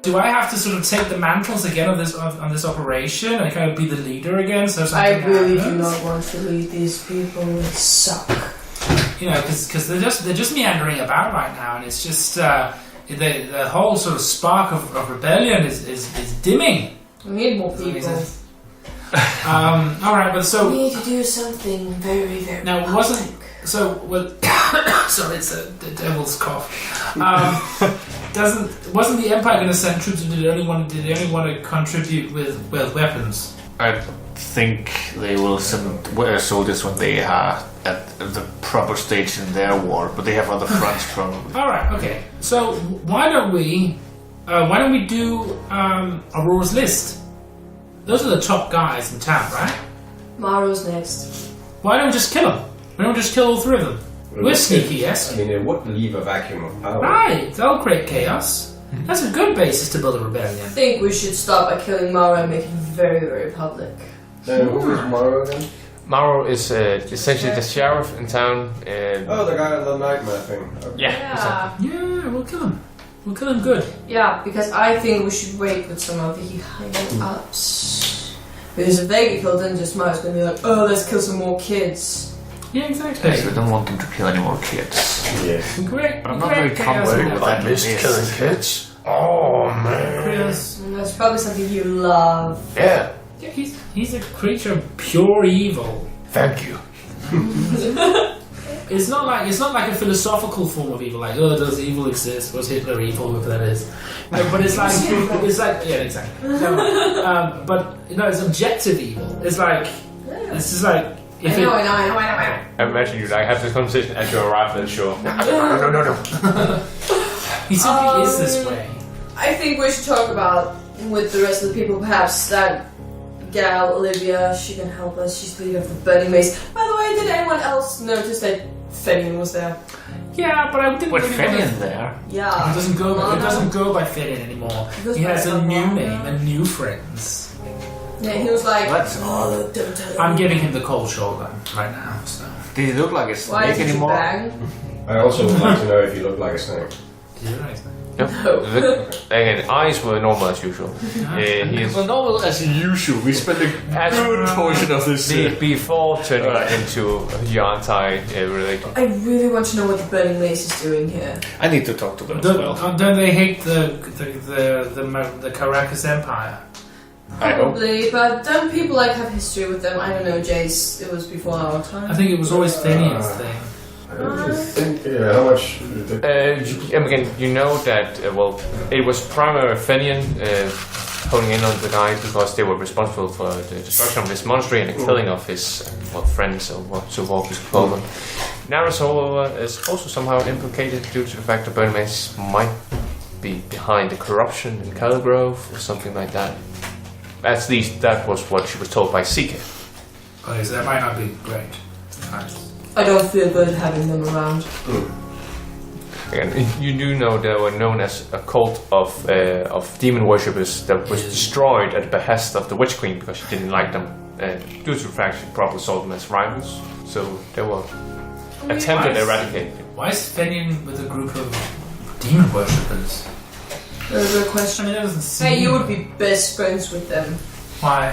Do I have to sort of take the mantles again on this operation and kind of be the leader again? So I really do not want to lead these people. They suck. You know, because they're just meandering about right now, and it's just the whole sort of spark of rebellion is dimming. We need more people. All right, but so we need to do something very, very. Now, wasn't so? Well, sorry, it's the devil's cough. Wasn't the Empire going to send troops? Did they only want to contribute with weapons? I think they will send soldiers when they are at the proper stage in their war, but they have other fronts probably. All right, okay. So why don't we do Aurora's list? Those are the top guys in town, right? Maro's next. Why don't we just kill them? Why don't we just kill all three of them? We're sneaky, yes. I mean, it would leave a vacuum of power. Right, that'll create chaos. That's a good basis to build a rebellion. I think we should start by killing Maro and make it very, very public. Who is Maro again? Maro is essentially the sheriff in town. Oh, the guy on the nightmare thing. Okay. Yeah. Exactly. Yeah, we'll kill him. We'll kill him good. Yeah, because I think we should wait with some of the higher-ups. Because if they get killed, then just Maro's going to be like, oh, let's kill some more kids. Yeah, exactly. Yes, we don't want them to kill any more kids. Yeah. Great. But I'm not very comfortable with that. Killing kids. Oh man. That's probably something you love. Yeah. Yeah, he's a creature of pure evil. Thank you. It's not like a philosophical form of evil, like, oh, does evil exist? Was Hitler evil? Whatever that is. No, but it's like yeah, exactly. No, but it's objective evil. It's like it's just like. I know. I imagine you have this conversation as you arrive at the shore. No. He simply is this way. I think we should talk about with the rest of the people. Perhaps that gal Olivia, she can help us. She's the leader of the Burning Mace. By the way, did anyone else notice that Fenian was there? Yeah, but I didn't. With really Fenian there? Yeah. It doesn't go by Fenian anymore. He has a new name and new friends. Yeah, he was like, That's oh, don't tell him. I'm giving him the cold shoulder right now. So. Did he look like a snake Why did you anymore? bang? I also would like to know if you look like a snake. Did you right? Again, eyes were normal as usual. He is normal as usual. We spent a good portion of this before turning into Yantai-related. I really want to know what the Burning Mace is doing here. I need to talk to them as well. Don't they hate the Caracas Empire? Probably, but don't people have history with them? I don't know, Jace. It was before our time. I think it was always Fenian's thing. I don't think, how much... Again, you know that, it was primarily Fenian honing in on the guy because they were responsible for the destruction of this monastery and the killing of his friends, or what to walk is called them. Naeris, however, is also somehow implicated due to the fact that Burning Mace might be behind the corruption in Caligrove or something like that. At least that was what she was told by Seeker. Okay, so that might not be great. Nice. I don't feel good having them around. Again, you do know they were known as a cult of demon worshippers that was destroyed at the behest of the Witch Queen because she didn't like them. Due to the fact she probably saw them as rivals. So they were attempted to eradicate them. Why is Fenian with a group of demon worshippers? That's a good question. I mean, that doesn't seem... Hey, you would be best friends with them. Why?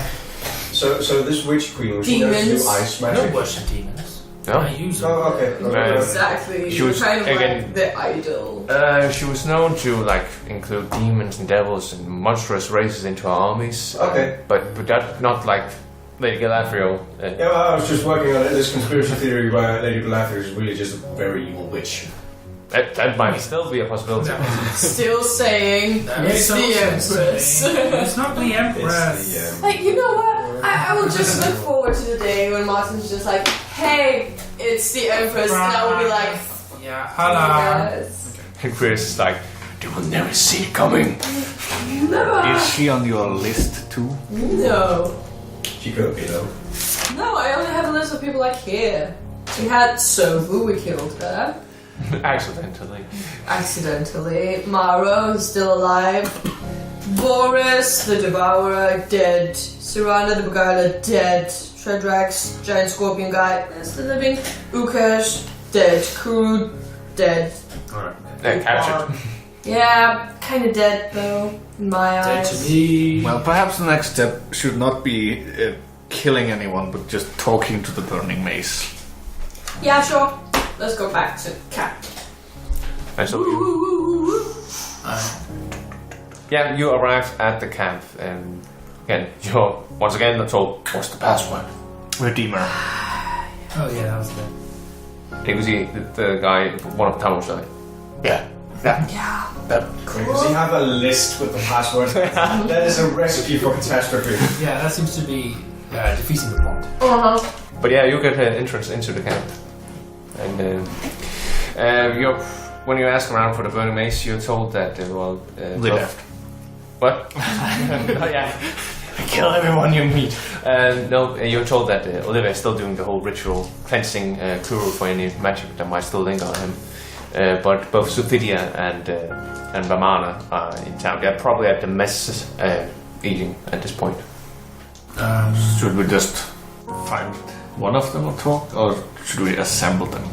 So this witch queen, she does do ice I magic? don't worship demons. No? I use them. Oh, okay. Exactly. She You're was, kind of again, like the idol. She was known to include demons and devils and monstrous races into her armies. Okay. But that not like Lady Galadriel. Yeah, well, I was just working on this conspiracy theory where Lady Galadriel is really just a very evil witch. That might still be a possibility. Still saying it's the Empress. It's not the Empress. It's Like, you know what? I will just look forward to the day when Martin's just like, hey, it's the Empress, and I will be like, yeah, hello. yes. And Chris is like, they will never see it coming. Never. Is she on your list too? No. She could be though. No, I only have a list of people like here. We had Sovu, we killed her. Accidentally. Maro is still alive. Boris, the Devourer, dead. Sirana, the Beguiler, dead. Tredrax, giant scorpion guy, still living. Ukesh, dead. Kuru, dead. Alright. Captured. Yeah, kind of dead though, in my Dead eyes. to me. Well, perhaps the next step should not be killing anyone, but just talking to the Burning Mace. Yeah, sure. Let's go back to camp. And so you arrived at the camp, and again, you're once again not told what's the password. Redeemer. Oh yeah, that was good. You can see the guy, one of the towers, like, Yeah. Yeah. Does he have a list with the password? That is a recipe for catastrophe. Yeah, that seems to be defeating the plot. but yeah, you get an entrance into the camp, and when you ask around for the Burning Mace, you're told that They left. What? Oh, yeah. Kill everyone you meet. No, you're told that Olivia is still doing the whole ritual cleansing Kuro for any magic that might still linger on him. But both Sophidia and Vamana are in town. They're probably at the mess eating at this point. Should we just find one of them or talk? Or should we assemble them?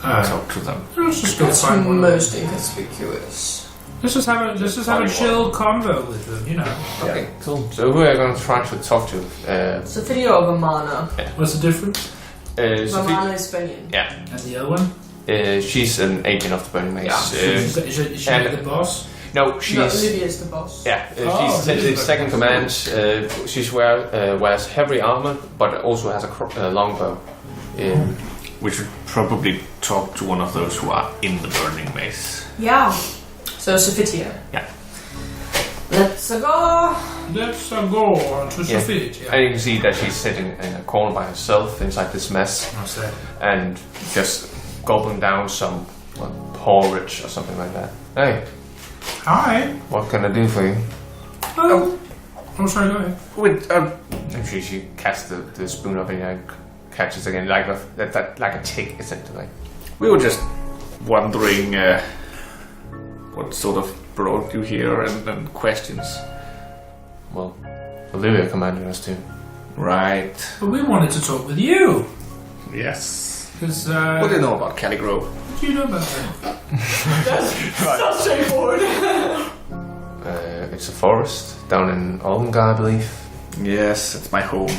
Talk to them. Let's just go That's find one. most inconspicuous. Let's just have a chill convo with them, you know. Okay, cool. So who are you going to try to talk to? Sophia or Vamana? What's the difference? Vamana is Fenian. Yeah. And the other one? She's an agent of the Burning Mace. Is she and- the boss? No, she's... No, Olivia is the boss. Yeah, Oh, she's in second command. She's wears heavy armor, but also has a longbow. We should probably talk to one of those who are in the Burning Mace. Yeah. So Sophia. Yeah. Let's go. Let's go to Yeah. Sophia. And you can see that she's sitting in a corner by herself inside this mess, What's that? and just gulping down some porridge or something like that. Hey, Hi. what can I do for you? Oh, sorry, go ahead. With, And she casts the spoon up and catches again, like like a tick, essentially. we were just wondering what sort of brought you here and questions. Well, Olivia commanded us to. Right. But we wanted to talk with you. Yes. Because, What do you know about Caligrove? what do you know about that? So straightforward. It's a forest down in Oldengar, I believe. Yes, it's my home.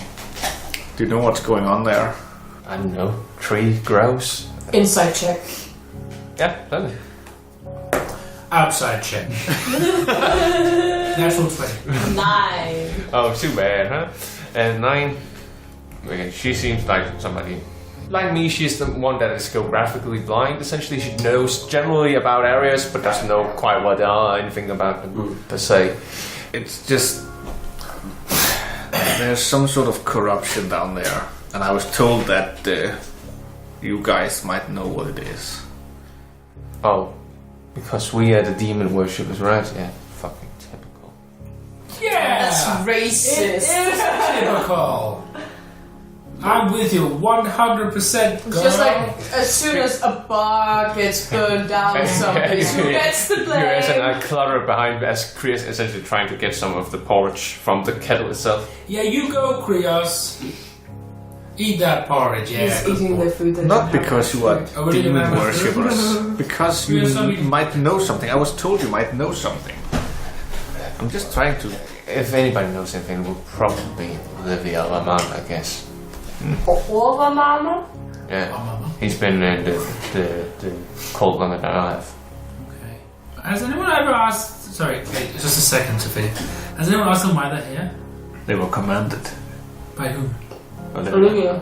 Do you know what's going on there? I don't know. Tree grows. Inside check. Yeah, done. Outside check. Natural 20. 9. Oh, too bad, huh? And 9. Okay, she seems like somebody. Like me, she's the one that is geographically blind. Essentially, she knows generally about areas, but doesn't know quite what they are, anything about them per se. It's just there's some sort of corruption down there, and I was told that you guys might know what it is. Oh, because we are the demon worshippers, right? Yeah, fucking typical. Yeah! That's It racist. is typical. I'm with you 100%. It's just like as soon as a bar gets burned down or something, who gets the blame? There's a clutter behind as Chris essentially trying to get some of the porridge from the kettle itself. Yeah, you go, Krios. Eat that porridge, yeah. He's eating the food. That Not because you are Oh, we didn't demon have a- worshippers, because you Yeah, somebody- might know something. I was told you might know something. I'm just trying to. If anybody knows anything, it will probably be Olivia or Amanda, I guess. Over, mama? Yeah, Oh, mama. he's been in the cult longer than I have. Okay. Has anyone ever asked... Sorry, wait, just a second, Sophie. Has anyone asked them why they're here? They were commanded. By whom? Olivia.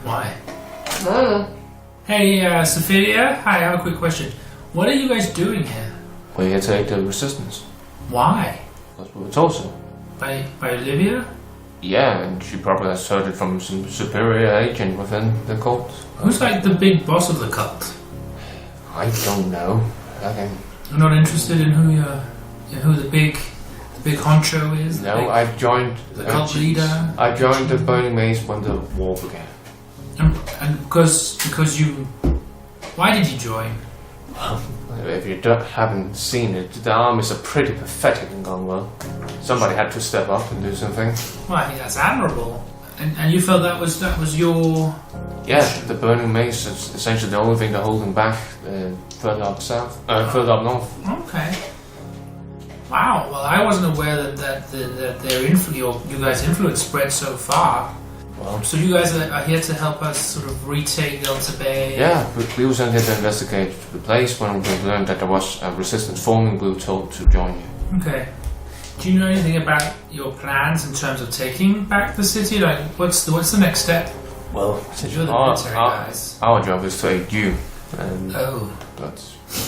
Why? I don't know. Hey, Sophia. Hi, I have a quick question. What are you guys doing here? We're here to take the resistance. Why? That's what we told her. By Olivia? Yeah, and she probably has heard it from some superior agent within the cult. Who's like the big boss of the cult? I don't know. Okay. I'm not interested in who the big honcho is. No, Like, I've joined the cult leader. I joined the Burning Mace when the war began. And because you... Why did you join? If you haven't seen it, the armies are pretty pathetic and gone well. Somebody had to step up and do something. Well, I think that's admirable. And you felt that was your... Yeah, the Burning Mace is essentially the only thing they're holding back further up further up north. Okay. Wow. Well, I wasn't aware that their you guys' influence spread so far. Well, So you guys are here to help us sort of retake Delta Bay. yeah, we were sent here to investigate the place. When we learned that there was a resistance forming, we were told to join you. Okay. Do you know anything about your plans in terms of taking back the city? Like, what's the next step? Well, Since you're the military guys. our job is to aid you. And Oh,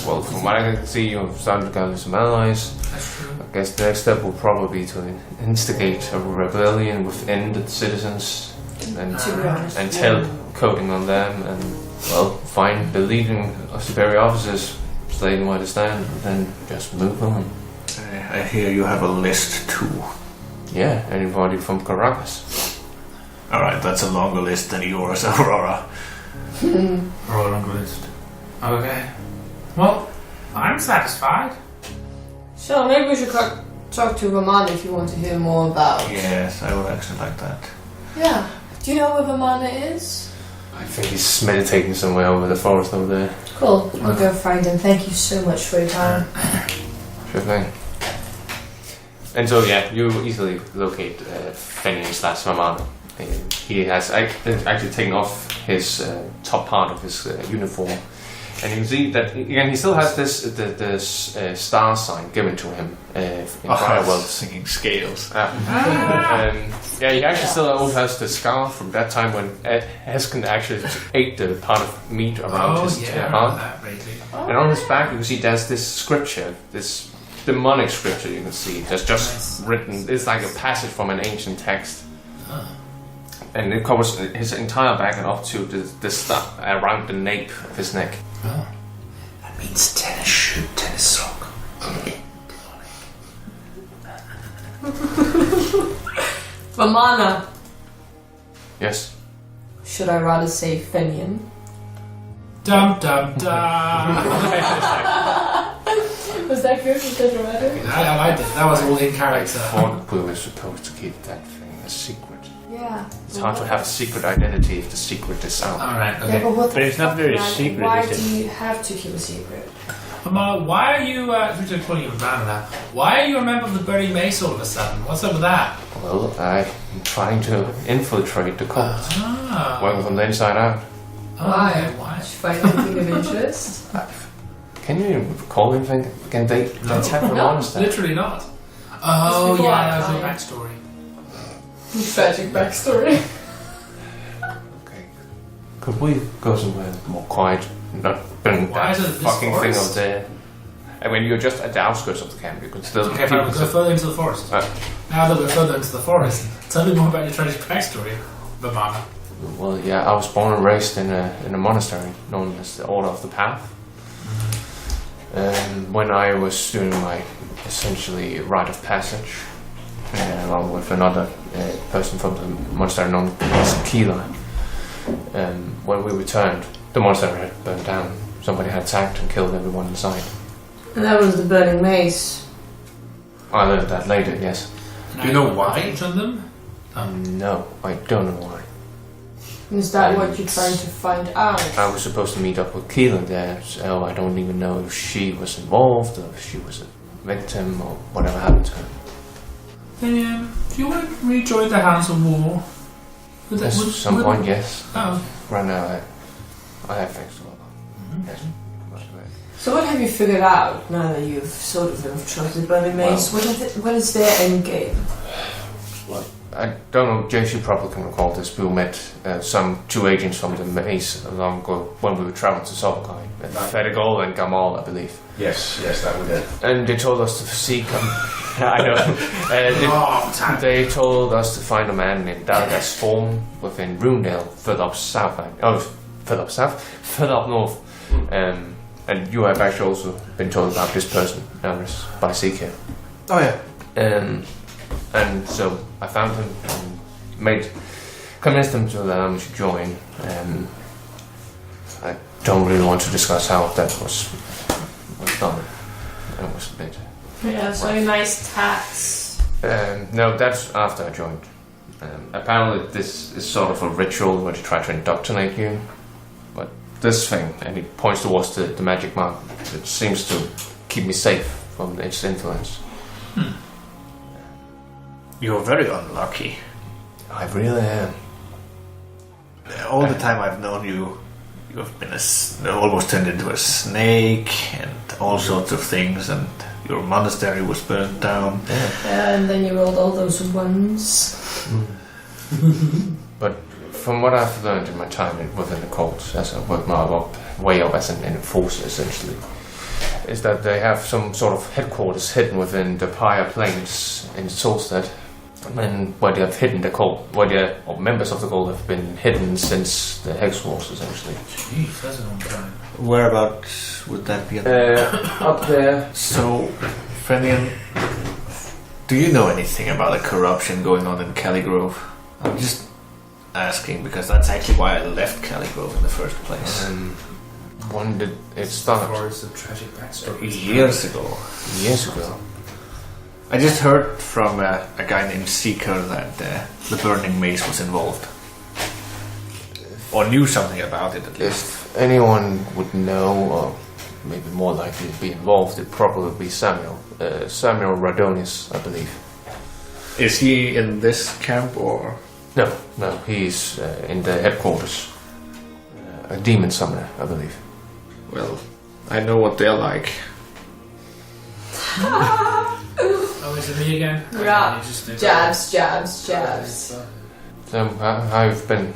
well, from what I can see, you've started to gather some allies. that's true. I guess the next step will probably be to instigate a rebellion within the citizens and To be honest. and tell coding on them and, well, find the leading superior officers, slay them where they stand, and then just move on. I hear you have a list too. Yeah, anybody from Caracas. Alright, that's a longer list than yours, Aurora. Roll on the list. Okay. Well, I'm satisfied. So maybe we should talk to Romana if you want to hear more about. Yes, I would actually like that. Yeah. Do you know where Romana is? I think he's meditating somewhere over the forest over there. Cool. I'll go find him. Thank you so much for your time. Sure thing. And so, yeah, you easily locate Fenian/Mamano. He has actually taken off his top part of his uniform. And you can see that, again, he still has this star sign given to him in Pyre. Well, singing scales. yeah, he actually still also has the scar from that time when Esken actually ate the part of meat around his I remember heart. that vaguely. And on his back, you can see there's this scripture, this demonic scripture. You can see there's just written. It's like a passage from an ancient text, and it covers his entire back and up to the star around the nape of his neck. Oh. That means tennis sock. Romana. Yes. Should I rather say Fenian? Dum dum dum. Was that good? Was that dramatic? I liked it. That was all in character. Thought we were supposed to keep that thing a secret. Yeah. It's hard to have a secret identity if the secret is out. Alright, Yeah, okay. but what But it's not very secret, Why is it? do you have to keep a secret? Why are you, we're calling you Amanda now. Why are you a member of the Burning Mace all of a sudden? What's up with that? Well, I'm trying to infiltrate the cult, Ah. working from the inside out. Why? Okay, why? Did you find anything of interest? Can you recall anything? Can they attack the monster? Literally not. Oh, people yeah, are that was your fine. backstory. Tragic backstory. Okay. Could we go somewhere more quiet? Not bring Why that is it this fucking thing forest? up there. And when you're just at the outskirts of the camp, you can still Okay, fine, we'll go further into the forest. Now that we're further into the forest, tell me more about your tragic backstory, Mamana. Well, yeah, I was born and raised in a monastery known as the Order of the Path. When I was doing my essentially rite of passage, along with another person from the monastery known as Keela, when we returned, the monastery had burned down. Somebody had attacked and killed everyone inside. And that was the Burning Mace. I learned that later, yes. Now Do you know want why? revenge on them? No, I don't know why. Is that what you're trying to find out? I was supposed to meet up with Keela there, so I don't even know if she was involved or if she was a victim or whatever happened to her. Then, do you want to rejoin the Hounds of War? At some point, yes. Oh, Right now, I have things to work on. Yes. So what have you figured out now that you've sort of chosen the Burning Mace? What is their end game? Well, I don't know, Jace, you probably can recall this. We met some two agents from the Mace long ago when we were traveling to Solkai. Fedigal and Gamal, I believe. Yes, that we did. And they told us to seek I know. long time. They told us to find a man named Dargas Form within Runedale, further up south. Further up north. And you have actually also been told about this person, Naeris, by Seeker. Oh yeah. And so I found him and convinced him to allow me to join. I don't really want to discuss how that was done. It was a bit. Yeah, so nice tax. No, that's after I joined. Apparently this is sort of a ritual where they try to indoctrinate you. But this thing, and he points towards the magic mark, it seems to keep me safe from its influence. You're very unlucky. I really am. All the time I've known you, you've been almost turned into a snake and all sorts of things, and your monastery was burned down. And then you rolled all those ones. But from what I've learned in my time within the cult, as I work my way up as an enforcer essentially, is that they have some sort of headquarters hidden within the Pyre plains in Solstead, and where they have hidden the cult, or members of the cult have been hidden since the Hex Wars essentially. Jeez, that's a long time. Whereabouts would that be? Up there. So, Fenian, do you know anything about the corruption going on in Caligrove? I'm just asking because that's actually why I left Caligrove in the first place. When did it start? Or it's a tragic backstory. Years ago. Years ago. I just heard from a guy named Seeker that the Burning Mace was involved. Or knew something about it at least. If anyone would know, or maybe more likely to be involved, it'd probably be Samuel. Samuel Radonis, I believe. Is he in this camp or? No, he's in the headquarters. A demon summoner, I believe. Well, I know what they're like. Oh, is it me again? Yeah. Jabs. So, how you've been?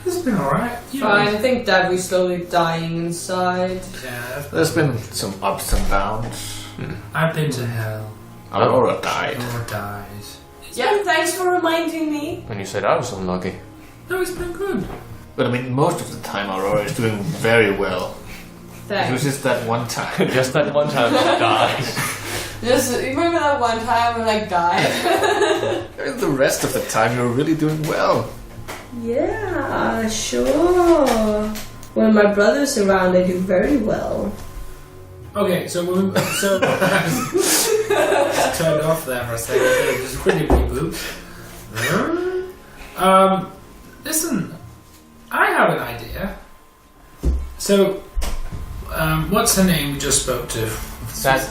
It's been alright. Fine, I think Dad was slowly dying inside. Yeah. There's been some ups and downs. I've been to hell. Aurora died. Aurora dies. Yeah, thanks for reminding me. When you said I was unlucky. No, it's been good. But I mean, most of the time Aurora is doing very well. It was Thanks. just that one time. Just that one time I died. Just remember that one time when I died? The rest of the time you're really doing well. Yeah, sure. When my brother's around, I do very well. Okay, so turned off there for a second. Just quickly reboot. Listen, I have an idea. So, what's her name we just spoke to? That's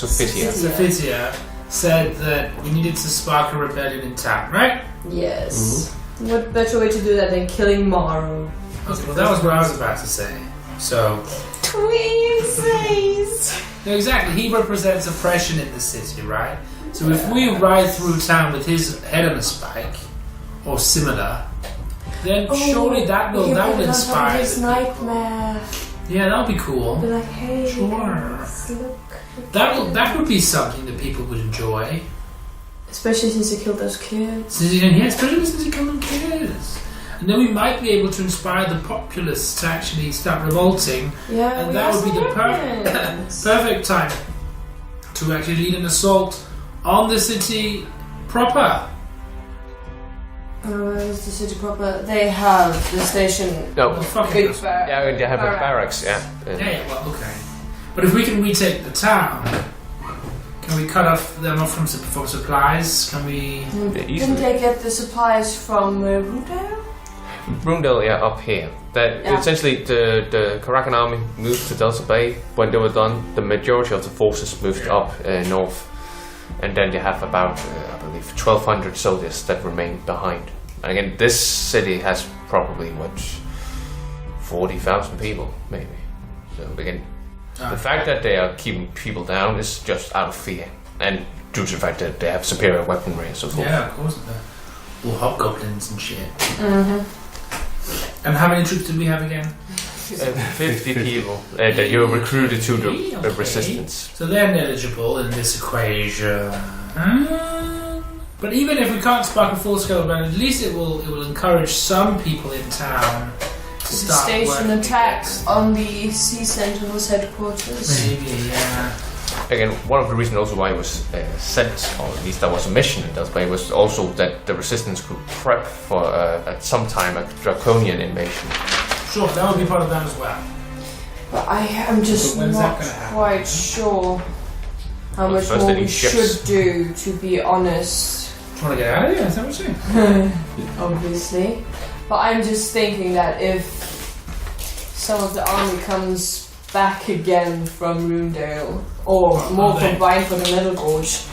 Sophitia. Sophia said that we needed to spark a rebellion in town, right? Yes. What better way to do that than killing Morrow? Okay, well, that was what I was about to say. So, Twinsies! no, exactly. He represents oppression in the city, right? So if we ride through town with his head on a spike, or similar, then surely that will inspire his the people. nightmare. Yeah, that'll be cool. Be like, hey, Sure. guys, look. That would be something that people would enjoy. Especially since he killed those kids. Since especially since he killed them kids. And then we might be able to inspire the populace to actually start revolting. Yeah, And that would be the perfect time to actually lead an assault on the city proper. Where is the city proper? They have the station. No. Well, fucking Big hell. bar- Yeah, they have a barracks, yeah. Yeah, well, okay. But if we can retake the town, can we cut them off from supplies? Can we? Didn't they get the supplies from Rudale? Brundle, yeah, up here. That Yeah. essentially the Karakan army moved to Delta Bay. When they were done, the majority of the forces moved up north, and then you have about I believe 1,200 soldiers that remain behind. And again, this city has probably 40,000 people, maybe. So again, the fact that they are keeping people down is just out of fear, and due to the fact that they have superior weaponry and so forth. Yeah, of course. Or hobgoblins and shit. Mm-hmm. And how many troops did we have again? 50 people that you recruited to the Okay. resistance. So they're negligible in this equation. But even if we can't spark a full-scale rebellion, at least it will encourage some people in town to start Station working attacks against- on the Sea Sentinel's headquarters. Maybe, yeah. Again, one of the reasons also why it was sent, or at least that was a mission in Delta Bay, was also that the resistance could prep for at some time a draconian invasion. Sure, that would be part of that as well. But I am just But when's that not gonna happen? quite sure how Well, much first more they we need ships. should do, to be honest. Want to get out of here? Is that what you're saying? Obviously. But I'm just thinking that if some of the army comes back again from Runedale, or more they? combined for the Metal Gorge,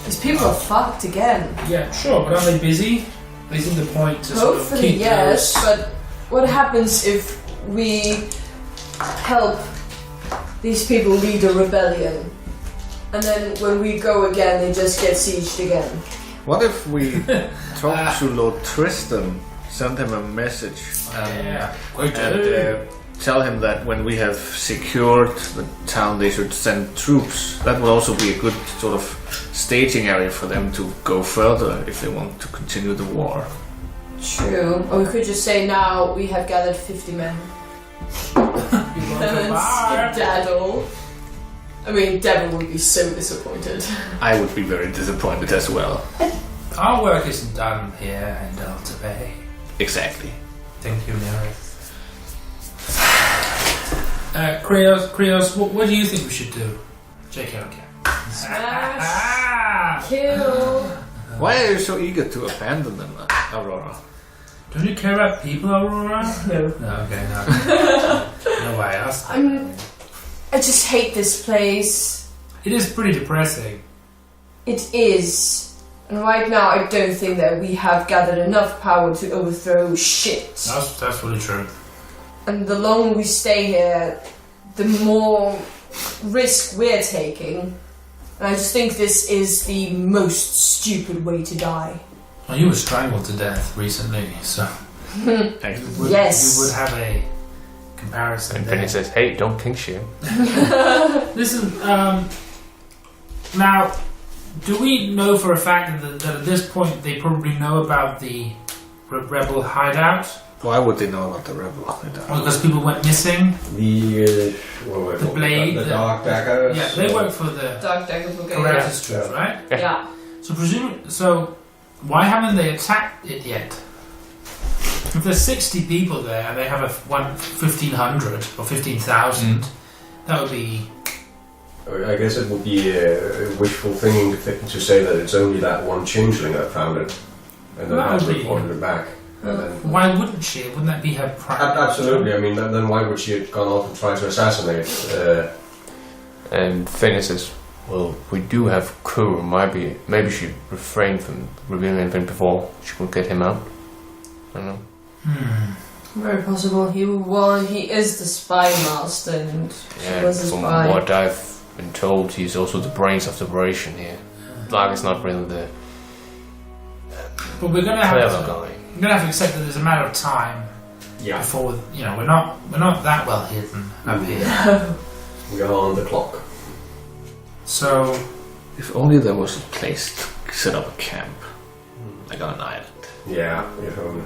these people are fucked again. Yeah, sure, but aren't they busy? Isn't the point to sort of Hopefully, keep yes, those? but what happens if we help these people lead a rebellion? And then when we go again, they just get sieged again. What if we talk to Lord Tristan, send him a message, Yeah. and tell him that when we have secured the town, they should send troops. That would also be a good sort of staging area for them to go further if they want to continue the war. True. Or we could just say now we have gathered 50 men. And then skedaddle. I mean, Devon would be so disappointed. I would be very disappointed as well. Our work isn't done here in Delta Bay. Exactly. Thank you, Naeris. Krios, what do you think we should do? JK, okay. Smash! Kill! Why are you so eager to abandon them, Aurora? Don't you care about people, Aurora? No. No, okay, no. No way, I just hate this place. It is pretty depressing. It is. And right now I don't think that we have gathered enough power to overthrow shit. That's really true. And the longer we stay here, the more risk we're taking. And I just think this is the most stupid way to die. Well, you were strangled to death recently, so Yes. you would have a comparison. And there. Penny says, "Hey, don't kink shame." Listen, now, do we know for a fact that at this point they probably know about the rebel hideout? Why would they know about the rebel hideout? Well, because people went missing. The blade, the the- dark daggers. Yeah, they work for the Dark Dagger Brigade. Correctus troops, right? Yeah. So why haven't they attacked it yet? If there's 60 people there and they have 1,500 or 15,000, that would be. I guess it would be wishful thinking to say that it's only that one changeling that found it, and then That has would be- reported it back. And then, Why wouldn't she? Wouldn't that be her primary? absolutely. I mean, then why would she have gone off and tried to assassinate? And Penny says, "Well, we do have crew. Maybe she refrained from revealing anything before she could get him out. I don't know." Very possible. He is the spy master, and she was a From spy. what I've been told, he's also the brains of the operation here. Like, it's not really the But we're gonna clever have to. guy. We're gonna have to accept that there's a matter of time Yeah, before we're not that well hidden up here. we are on the clock. So If only there was a place to set up a camp, like on an island. Yeah, if only.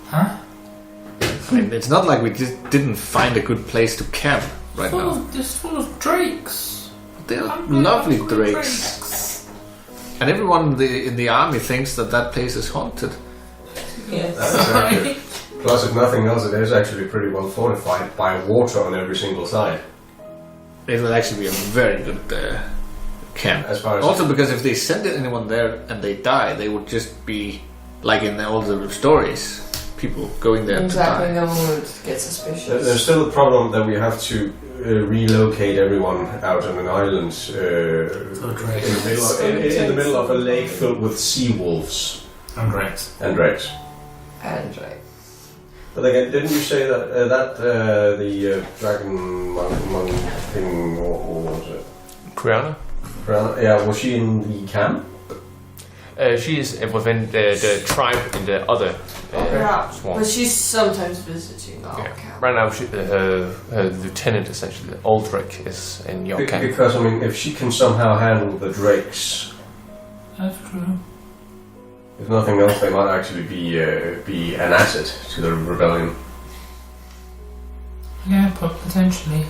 huh? I mean, it's not like we just didn't find a good place to camp right now. It's full of drakes. They're lovely drakes. And everyone in the army thinks that place is haunted. Yes. Plus, if nothing else, it is actually pretty well fortified by water on every single side. It will actually be a very good camp. As far as Also, because if they send anyone there and they die, they would just be like in all the stories, people going there Exactly. to die. No one would get suspicious. there's still a problem that we have to relocate everyone out on an island in the middle of a lake filled with sea wolves I'm great. and drakes. And right. But again, didn't you say that the dragon monk thing, what was it? Kriana? Yeah, was she in the camp? She is within the tribe in the other Yeah, swamp. but she's sometimes visiting our Yeah. camp. Right now, her lieutenant, essentially, the Aldrich, is in your camp. Because, I mean, if she can somehow handle the drakes, That's true. if nothing else, they might actually be an asset to the rebellion. Yeah, potentially.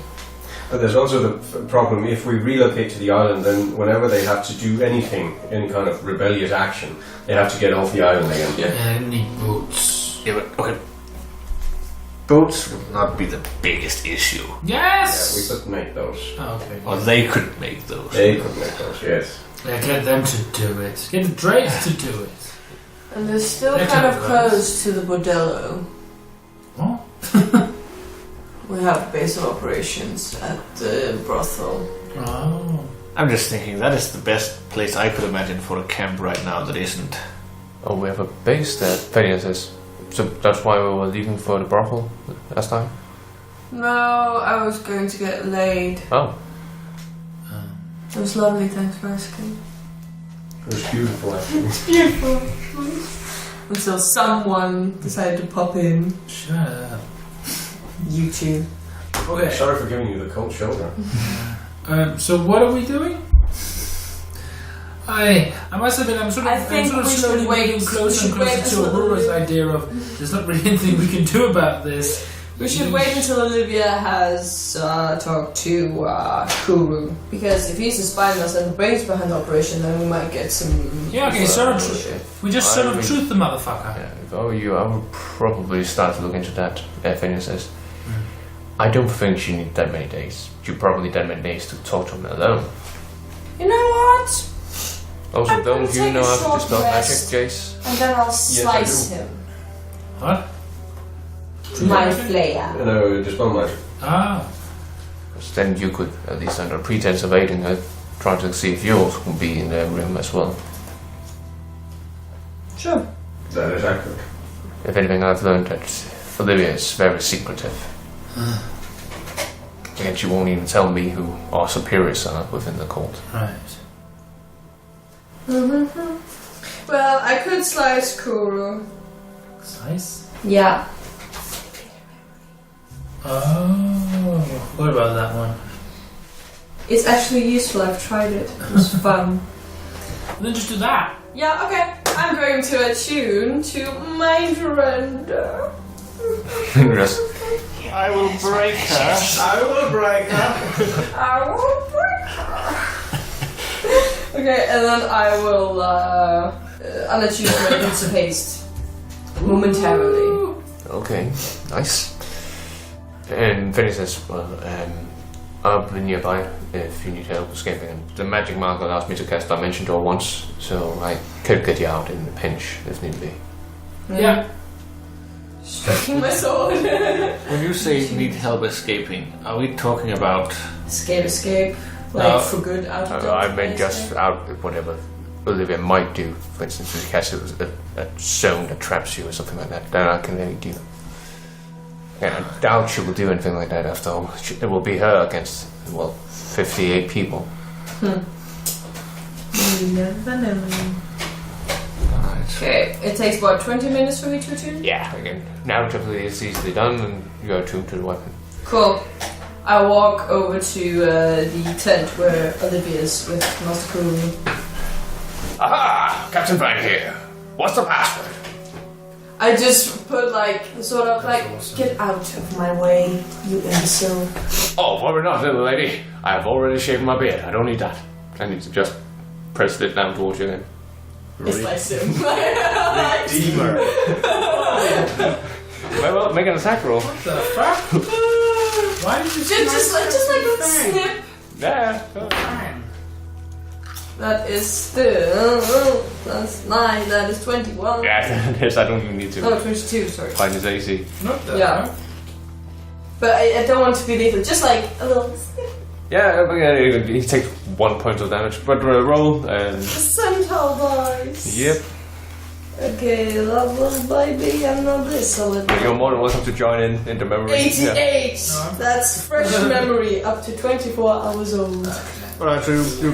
But there's also the problem, if we relocate to the island, then whenever they have to do anything, any kind of rebellious action, they have to get off the island again. Yeah, they need boots. Yeah, but okay. Boats would not be the biggest issue. Yeah, we Yes. could make those. Oh, okay. Or they could make those. They could make those, yes. Yeah, get them to do it. Get the Drakes to do it. And they're still They're kind of Tenebrous. close to the bordello. What? We have base of operations at the brothel. Oh. I'm just thinking that is the best place I could imagine for a camp right now that isn't. Oh, we have a base there, Phineas says. So that's why we were leaving for the brothel last time? No, I was going to get laid. Oh. It was lovely, thanks for asking. It was beautiful, actually. It's beautiful. Until someone decided to pop in. Shut up. YouTube. Okay. Sorry for giving you the cold shoulder. So what are we doing? I must admit I'm sort of, I think I'm sort of we slowly should wait- moving closer and we should wait closer to until Aurora's the- idea of there's not really anything we can do about this. We should wait until Olivia has talked to Kuru. Because if he's the spy master and the brains behind the operation, then we might get some... Yeah, okay, sort of. We just sort I of mean- truth the motherfucker. Yeah, if I were you, I would probably start to look into that, Phineas says. I don't think you need that many days. You probably need that many days to talk to him alone. You know what? Also, I'm gonna don't you take know a how to short dispel magic, rest. Jace? And then I'll I slice do. him. What? My flair. No, dispel magic. Ah. Because then you could, at least under pretense of aiding her, try to see if yours would be in the room as well. Sure. That is accurate. If anything, I've learned that Olivia is very secretive. And she won't even tell me who our superiors are within the cult. Right. Well, I could slice Kuru. Nice. Yeah. Oh. What about that one? It's actually useful, I've tried it. It was fun. Then just do that. Yeah, okay. I'm going to attune to my render. Just I will break her. I will break her. I will break her. Okay, and then I will unattune my boots of haste. Momentarily. okay, nice. And Phineas says, well, I'll be nearby if you need help escaping. And the magic mark allows me to cast Dimension Door once, so I could get you out in a pinch if need be. Yeah. Striking my sword. When you say need help escaping, are we talking about? Escape. Like No. for good out of I the meant place, just right? out Whatever Olivia might do. For instance, if you cast a zone that traps you or something like that, then I can aid you. And I doubt she will do anything like that after all. It will be her against, 58 people. You never know. Alright. Okay, it takes about 20 minutes for me to attune? Yeah, again, narratively it's easily done and you are attuned to the weapon. Cool. I walk over to the tent where Olivia's with Master Kuru. Aha! Captain Vine here. What's the password? I just put sort of awesome. get out of my way, you imbecile. Oh, worry not, little lady. I have already shaved my beard. I don't need that. I need to just press it down towards you then. It's like him. Redeemer. Well, make an attack roll. What the fuck? Why did you just like a snip. Yeah. Fine. That is still that's 9. That is 21. Yeah, yes, I don't even need to Oh, 22. Sorry. find his AC. Not that. Yeah. Fuck. But I don't want to be lethal. Just like a little snip. Yeah, he takes 1 point of damage. But roll and. Centaur dice. Yep. Okay, level baby, I'm not this solid. You're more than welcome to join in the memory. 88. No. That's fresh memory up to 24 hours old. Alright, so you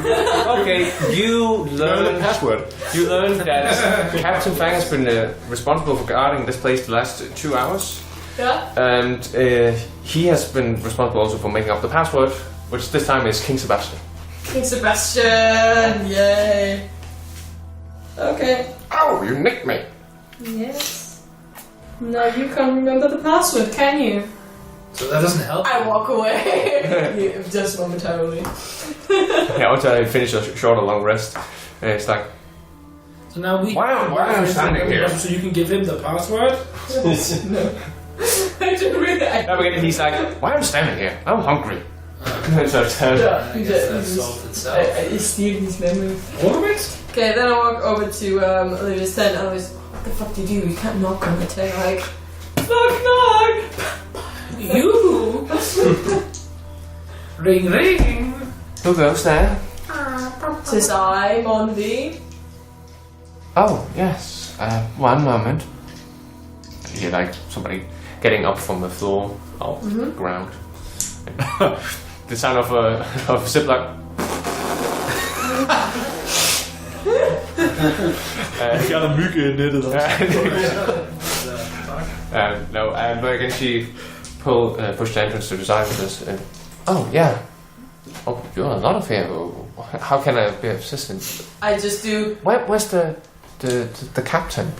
Okay, you learn the learn. password. You learn that Captain Fang has been responsible for guarding this place the last 2 hours, Yeah? and he has been responsible also for making up the password, which this time is King Sebastian. King Sebastian, yay. Okay. Oh, you nicked me. Yes. Now you can't remember the password, can you? So that doesn't help. I walk away. Just momentarily. Yeah, once I finish a short or long rest, and it's like, So now we. Why am I standing here? So you can give him the password. No. I didn't really. now again, he's like, why am I standing here? I'm hungry. It's our turn. Yeah, I guess that solved itself. I steal his memory. All of it? Okay, then I walk over to Olivia's tent and I was, what the fuck do you do? You can't knock on the tent. Like, knock! You! Ring, ring! Who goes there? Says I, Mondi. Oh, yes. One moment. You hear like somebody getting up from the floor, off the ground. The sound of a ziplock. Jeg got a mygge i nettet No, but again she pushed the entrance to the side with this. Oh, yeah. Oh, you're a lot of here. How can I be of assistance? I just do. Where's the captain?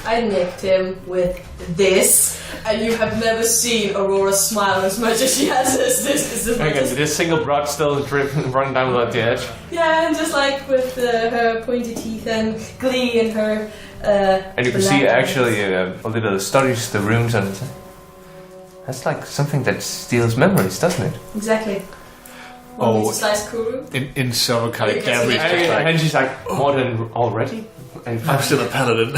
I nicked him with this, and you have never seen Aurora smile as much as she has this. Again, this single broad still running down the edge. Yeah, and just like with her pointy teeth and glee in her. And you can see actually a little studies the runes and that's like something that steals memories, doesn't it? Exactly. Oh. Want me to slice Kuru? In several kind of Because damage. he- And she's like, more than already? And I'm still a paladin.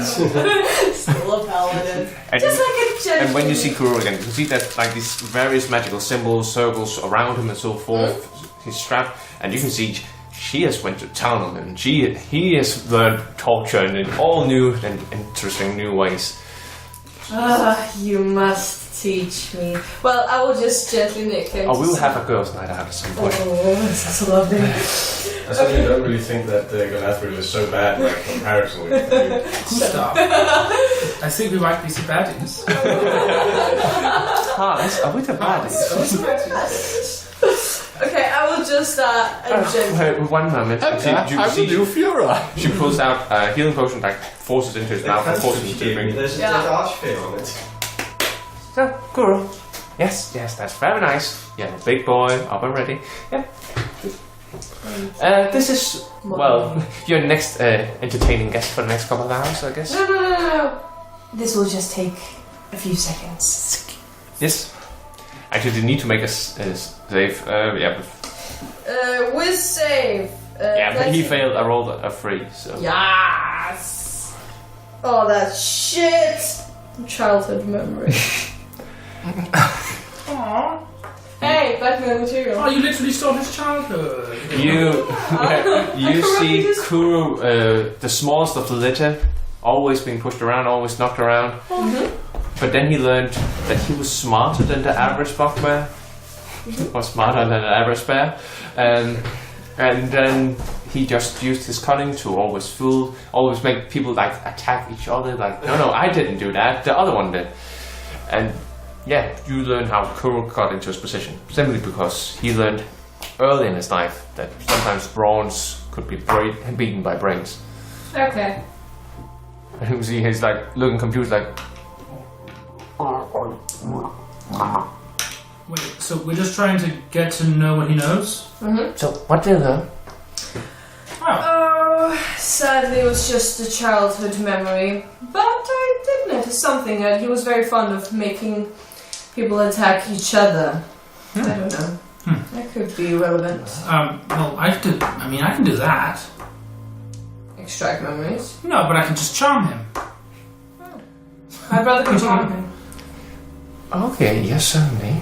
Still a paladin. And, Just like a gentleman. and when you see Kuro again, you can see that like these various magical symbols, circles around him and so forth. He's strapped, and you can see she has went to town on him. He has learned torture in all new and interesting new ways. You must teach me. Well, I will just gently nick him. Oh, we'll have a girls' night out at some point. Oh, that's so lovely. I certainly don't really think that Galadriel is so bad, like, comparatively. Stop. I think we might be some baddies. Hans, are we the baddies? Okay, I will just Wait, one moment. I'm the new Fiora. She pulls out a healing potion, like forces into his mouth and forces him to drink. There's a Yeah. dead archfey on it. So, Kuro. Yes, that's very nice. Yeah, big boy, up and ready. Yeah. This is, well, your next entertaining guest for the next couple of hours, I guess. No. This will just take a few seconds. Yes. Actually, you need to make a save. Yeah, With save. yeah, but he that's- failed. I rolled a 3, so. Yes. Oh, that shit. Childhood memory. Aww. Hey, Batman material. Oh, you literally stole his childhood. You see Kuro, the smallest of the litter, always being pushed around, always knocked around. But then he learned that he was smarter than the average bugbear, or smarter than the average bear, and then he just used his cunning to always make people like attack each other. Like, no, I didn't do that. The other one did, and. Yeah, you learn how Kuro got into his position, simply because he learned early in his life that sometimes brawns could be beaten by brains. Okay. And you see he's like looking confused, like, Wait, so we're just trying to get to know what he knows? so what did you learn? Oh, sadly it was just a childhood memory. But I did notice something, that he was very fond of making people attack each other. I don't know. That could be relevant. Well, I can do that. Extract memories. No, but I can just charm him. I'd rather control him. Okay, yes, certainly.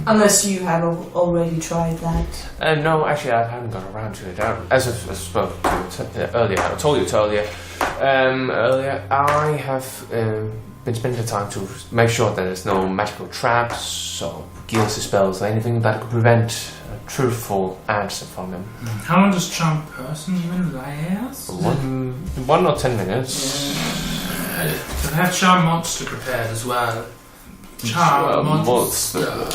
Unless you have already tried that. No, actually, I haven't got around to it. As I spoke to earlier, I told you earlier. I have been spending the time to make sure that there's no magical traps or guilty spells or anything that could prevent a truthful answer from him. How long does charm person even last? 1 or 10 minutes. I have charm monster prepared as well. Charm monster.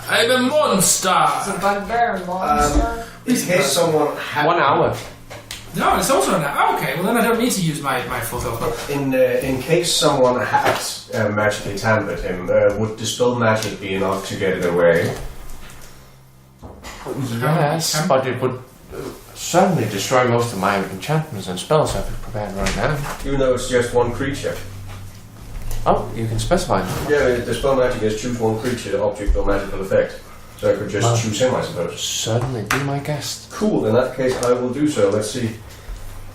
I'm a monster. It's a bugbear monster. In case someone had 1 hour. No, it's also an okay. Well, then I don't need to use my full health. In case someone had magically tampered him, would dispel magic be enough to get it away? Yes, but it would certainly destroy most of my enchantments and spells I've prepared right now. Even though it's just one creature. Oh, you can specify. Yeah, dispel magic is choose one creature, object, or magical effect. So I could just choose him, I suppose. Certainly, be my guest. Cool, in that case I will do so. Let's see.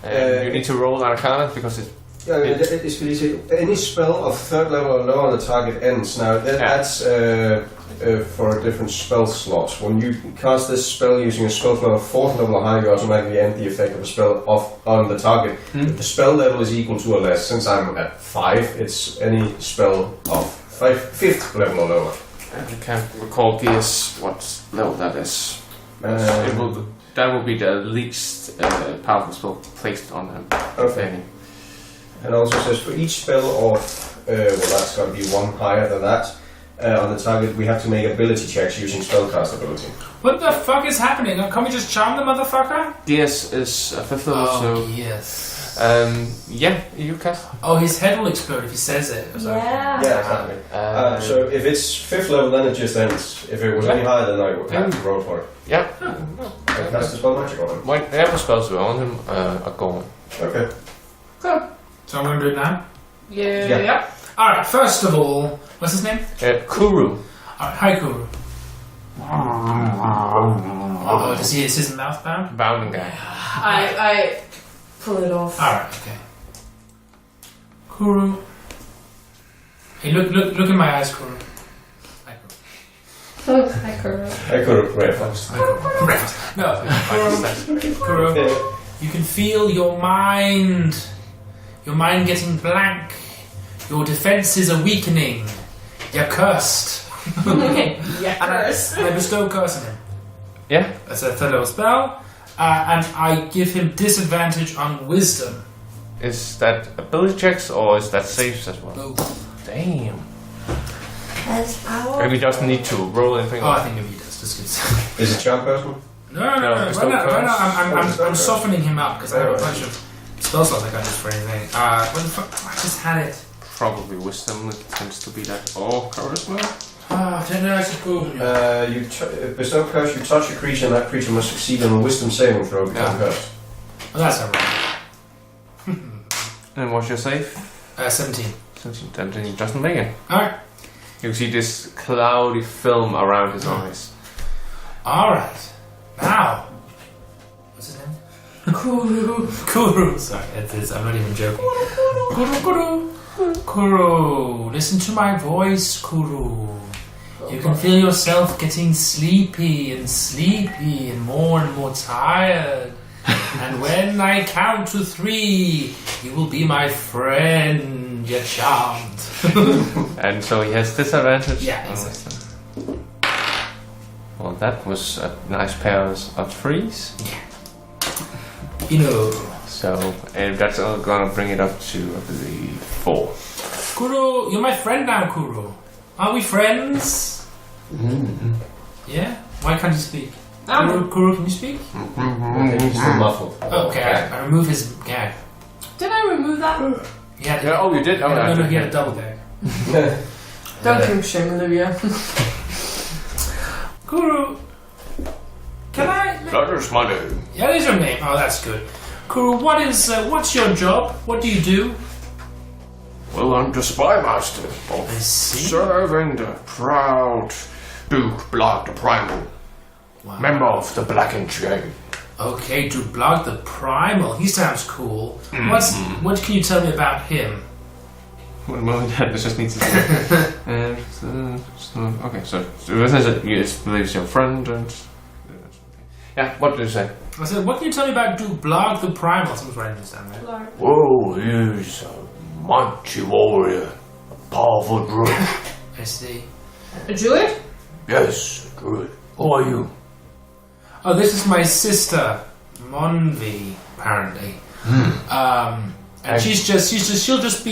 You need to roll Arcana because it. It's easy. Any spell of 3rd level or lower on the target ends. Now that's for different spell slots. When you cast this spell using a spell slot of 4th level or higher, you automatically end the effect of a spell on the target. If the spell level is equal to or less, since I'm at 5, it's any spell of 5th level or lower. I can't recall guess what level that is. That will be the least powerful spell placed on him. Okay. And also says for each spell of, that's got to be 1 higher than that, on the target we have to make ability checks using spellcast ability. What the fuck is happening? Can't we just charm the motherfucker? DS is a 5th level, so... yes. Yeah, you cast. Oh, his head will explode if he says it. Yeah. Yeah, exactly. So if it's 5th level, then it just ends. If it was any higher, then I would have to roll for it. Yeah. I cast the spell magic on him. Whatever spells were on him are gone. Okay. Cool. So I'm going to do it now? Yeah. Alright, first of all, what's his name? Kuru. Alright, hi Kuru. Oh, is his mouth bound? Bounding guy. I pull it off. Alright, okay. Kuru. Hey, look in my eyes, Kuru. Hi, Kuru. Hi, Kuru. I could have read first. No, Kuru, you can feel your mind getting blank. Your defenses are weakening. You're cursed. Yeah, curse. And I bestow curse on him. Yeah. That's a 3rd level spell. And I give him disadvantage on wisdom. Is that ability checks or is that saves as well? Both. Damn. That's our. Maybe he doesn't need to roll anything. Oh, I think maybe he does. Just Is it charm person? No. bestow Right now, curse. I'm softening him up because I have a bunch of spell slots I can't use for anything. What the fuck? I just had it. Probably wisdom. It tends to be that. Oh, charisma. I don't know. I should go. You bestow curse, you touch a creature, and that creature must succeed on a wisdom saving throw to become cursed. Well, that's not right. And what's your save? 17. 17. Then he doesn't make it. Alright. You can see this cloudy film around his eyes. Alright. Now. What's his name? Kuru. Sorry, I'm not even joking. Kuru. Listen to my voice, Kuru. You can feel yourself getting sleepy and more tired. And when I count to 3, you will be my friend. You're charmed. And so he has disadvantage? Yeah, exactly. Well, that was a nice pair of 3s. You know. So, and that's all gonna bring it up to, I believe, 4. Kuru, you're my friend now, Kuru. Are we friends? Yeah? Why can't you speak? Kuru, can you speak? Okay, he's still muffled. Oh, okay, I remove his gag. Did I remove that? Yeah, oh, you did? Oh, no, he had a double gag. Don't kink shame, Olivia. Kuru, can I... Flutter's my name. Yeah, that is your name. Oh, that's good. Kuru, what's your job? What do you do? Well, I'm the spy master of serving the proud Duke Blood the Primal, member of the Blackened Chain. Okay, Duke Blood the Primal. He sounds cool. What can you tell me about him? One moment, I just need to say. Okay, so it says that you believes your friend and... Yeah, what did you say? I said, what can you tell me about Duke Blood the Primal? Someone's writing this down, right? Whoa, he's a mighty warrior, a powerful druid. I see. A druid? Yes, a druid. Who are you? Oh, this is my sister, Monvi, apparently. And she'll just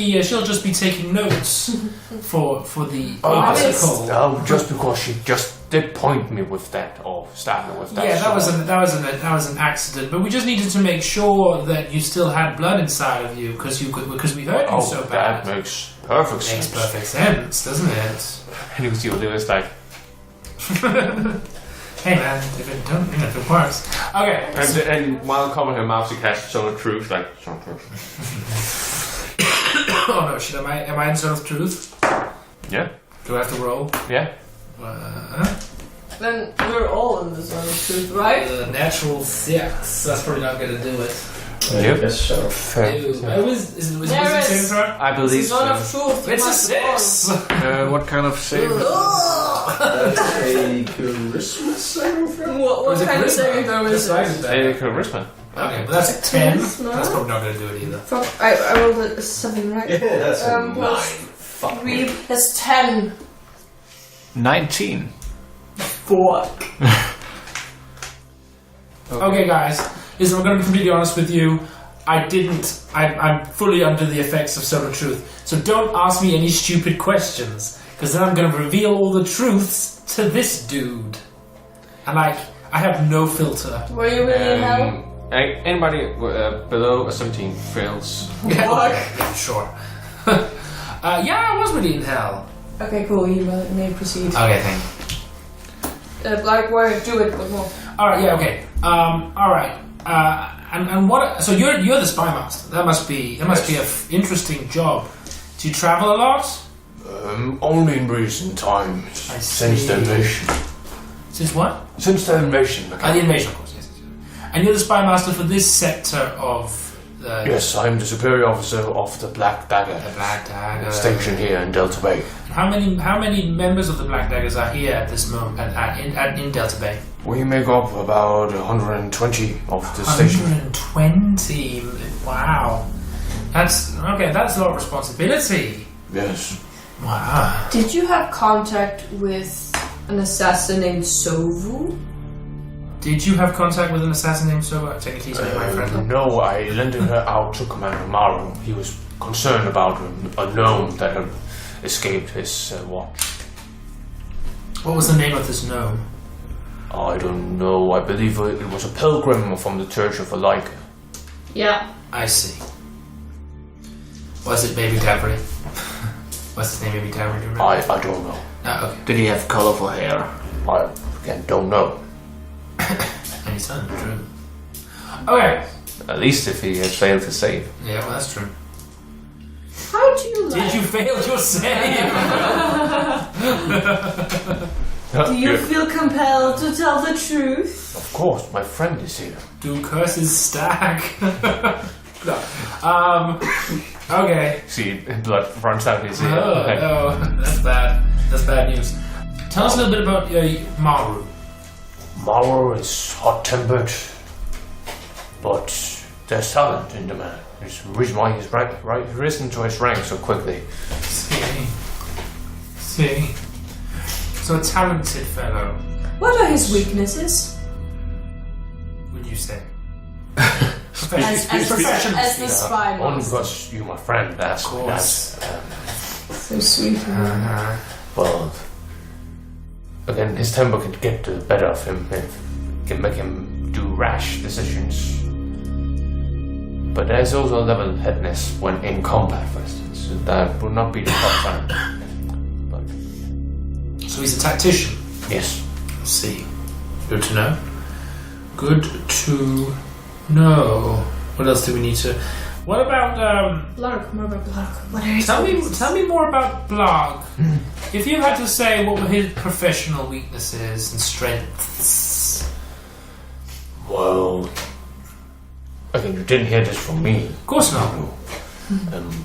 be taking notes for the article. Oh, just because she just did point me with that or stab me with that. Yeah, that was an accident. But we just needed to make sure that you still had blood inside of you because we hurt you so bad. That makes perfect sense. Makes perfect sense, doesn't it? And you can see Olivia's like. Hey man, if it works. Okay. And while covering her mouth, she casts Zone of Truth, like Zone of Truth. Oh no, shit, am I in Zone of Truth? Yeah. Do I have to roll? Yeah. Then we're all in the zone of truth, right? Natural 6. That's probably not going to do it. Yep. Yes, so. Is it There is. saving throw? I believe It's zone so. of truth. you It's a must 6! What kind of save? That's a charisma saving throw? What Is it kind of charisma? saving throw is That's it? like that. Charisma. Okay, but that's a 10. Charisma? That's probably not going to do it either. I rolled a 7, right? Yeah, that's a 9. Plus 3. That's 10. 19. Fuck. Okay, guys. Listen, I'm going to be completely honest with you. I'm fully under the effects of Solar Truth. So don't ask me any stupid questions. Because then I'm going to reveal all the truths to this dude. And I have no filter. Were you really in hell? Anybody below a 17 fails. Yeah, sure. Yeah, I was really in hell. Okay, cool. You may proceed. Okay, thank you. Black Warrior, do it, but more. Alright, yeah, okay. Alright. And what? So you're the spy master. That must be an interesting job. Do you travel a lot? Only in recent times. I Since see. the invasion. Since what? Since the invasion. The invasion, of course. Yes. And you're the spy master for this sector of the Yes, I'm the superior officer of the Black Dagger. the Black Dagger. Station here in Delta Bay. How many members of the Black Daggers are here at this moment in Delta Bay? We make up about 120 of the station. 120. Wow. That's okay. That's a lot of responsibility. Yes. Wow. Did you have contact with an assassin named Sovu? Did you have contact with an assassin named Sova? Technically, he's my friend. No, I lent her out to Commander Maru. He was concerned about a gnome that had escaped his watch. What was the name of this gnome? I don't know. I believe it was a pilgrim from the Church of Alike. Yeah. I see. Was it Baby Davry? What's his name, Baby Davry? Do you remember? I don't know. Ah, okay. Did he have colorful hair? I again don't know. And he's telling the truth. Okay. At least if he had failed to save. Yeah, well, that's true. How do you like? Did you fail your save? Do you feel compelled to tell the truth? Of course, my friend is here. Do curses stack? No. Okay. See, blood runs down his ear. Oh, that's bad. That's bad news. Tell us a little bit about Maru. Mauro is hot-tempered, but there's talent in the man. There's a reason why he's risen to his rank so quickly. See. So a talented fellow, What are his weaknesses? would you say? As the spy Only master. because you're my friend. That's Of course. So sweet. Well, again, his temper can get the better of him. It can make him do rash decisions. But there's also level-headedness when in combat, for instance. That would not be the top time. But So he's a tactician. yes, I see. Good to know. Good to know. What else do we need to? What about Blark, more about Blark. What are his Tell weaknesses? me more about Blarg. If you had to say what were his professional weaknesses and strengths. well, again, you didn't hear this from me. Of course not.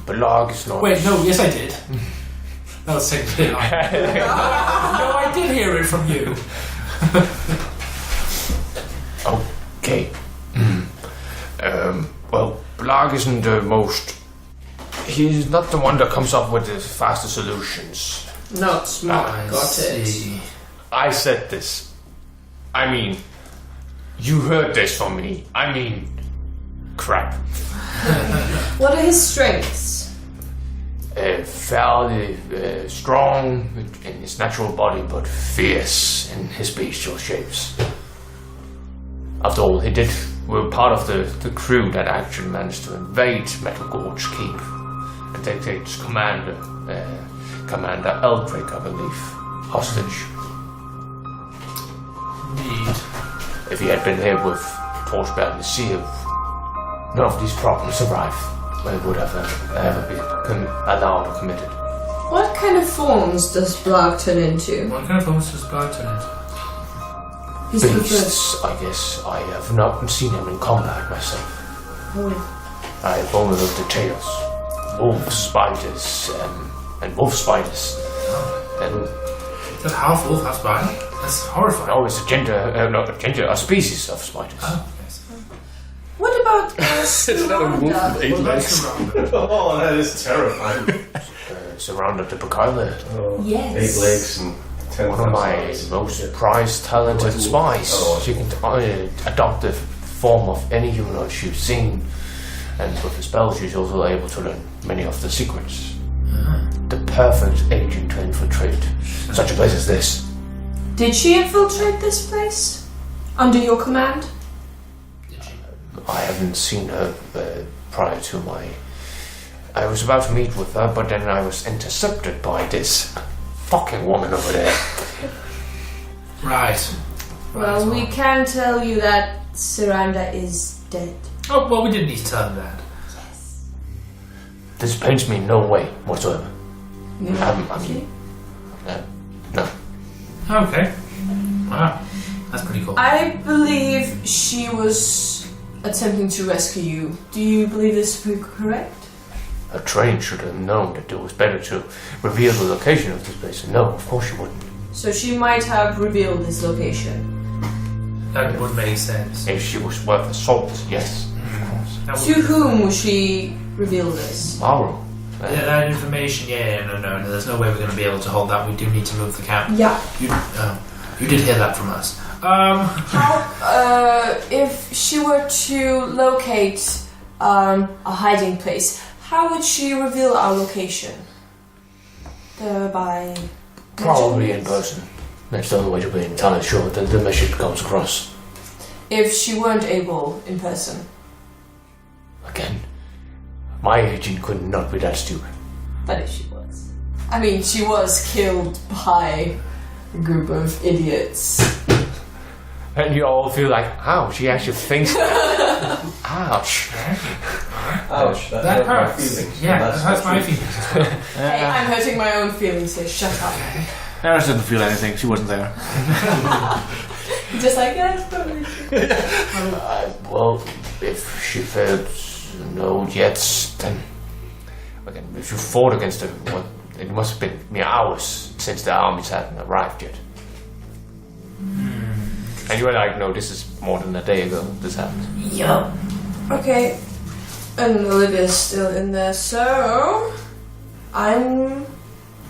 Belag is not. Wait, no, yes I did. That was technically no, I did hear it from you. Okay. Well, Belag isn't the most. He's not the one that comes up with the fastest solutions. Not smart. I Got see. it. I said this. I mean, you heard this from me. I mean, crap. What are his strengths? Fairly strong in his natural body, but fierce in his bestial shapes. After all, we're part of the crew that actually managed to invade Metal Gorge Keep and take its Commander Eldrick, I believe, hostage. Indeed. If he had been here with Torchbearer and the Seal, none of these problems arrive. They would have ever been allowed or committed. What kind of forms does Blark turn into? What kind of forms does Blarg turn into? He's preferred. beasts, I guess. I have not seen him in combat myself. I have only looked at tails. Wolf spiders, and wolf spiders. And Is that half wolf, half spider? That's horrifying. no, it's a species of spiders. Oh, yes. What about Suranda? Eight legs. Oh, that is terrifying. Surrounded the Bacala. Yes. 8 legs and 10 One of my most prized, talented spies. She can adopt the form of any humanoid she's seen. And with the spell, she's also able to learn many of the secrets. The perfect agent to infiltrate such a place as this. Did she infiltrate this place? Under your command? I haven't seen her prior to my... I was about to meet with her, but then I was intercepted by this fucking woman over there. Right. Well, we can tell you that Suranda is dead. Oh, well, we didn't need to tell them that. This pains me in no way whatsoever. You No. Okay. Wow. That's pretty cool. I believe she was attempting to rescue you. Do you believe this to be correct? Her train should have known that it was better to reveal the location of this place. No, of course she wouldn't. So she might have revealed this location. That would make sense. If she was worth a salt, yes, of course. That To whom will she reveal this? Maru. Yeah, that information, no, there's no way we're going to be able to hold that. We do need to move the camp. Yeah. You did hear that from us. How, if she were to locate a hiding place, how would she reveal our location? By Probably in person. That's the only way to be entirely sure that the message comes across. If she weren't able in person. Again, my agent could not be that stupid. But if she was. I mean, she was killed by a group of idiots. And you all feel like, how? She actually thinks that. Ouch. Ouch, That hurt my hurts. feelings. Yeah, That's that hurts my true. feelings. Hey, I'm hurting my own feelings here. Shut up. Naeris didn't feel anything. She wasn't there. Just like, yeah, it's totally true. Well, if she failed no yet, then... Again, if you fought against her, well, it must have been mere hours since the armies hadn't arrived yet. And you were like, no, this is more than a day ago this happened. Yup. Okay. And Olivia's still in there, so... I'm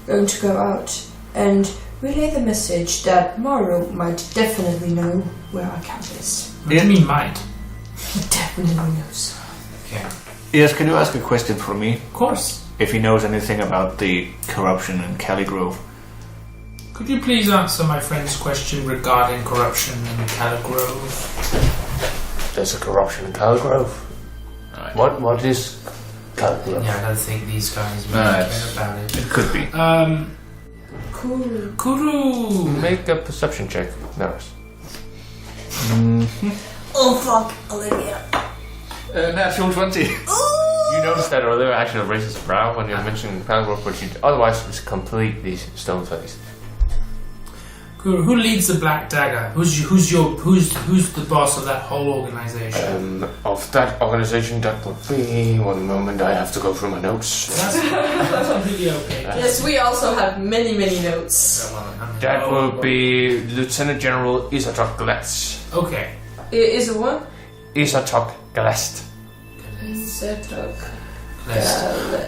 going to go out and relay the message that Maru might definitely know where our camp is. What do you mean might? He definitely knows. Okay. Yes, can you ask a question for me? Of course. If he knows anything about the corruption in Cali Grove. Could you please answer my friend's question regarding corruption in Caligrove? There's a corruption in Calgrove. Right. What is Calgrove? Yeah, I don't think these guys really No, care about it. It could be. Cool. Kuru! Make a perception check, Naeris. Oh fuck, Olivia. Natural 20. You notice that Olivia actually raises a brow when you mention Calgrove, but she otherwise is completely stone-faced. Kuru, who leads the Black Dagger? Who's the boss of that whole organization? Of that organization, that would be... One moment, I have to go through my notes. That's completely okay. Yes, we also have many notes. That would be Lieutenant General Isatok Glest. Okay. Is it what? Isatok Glest.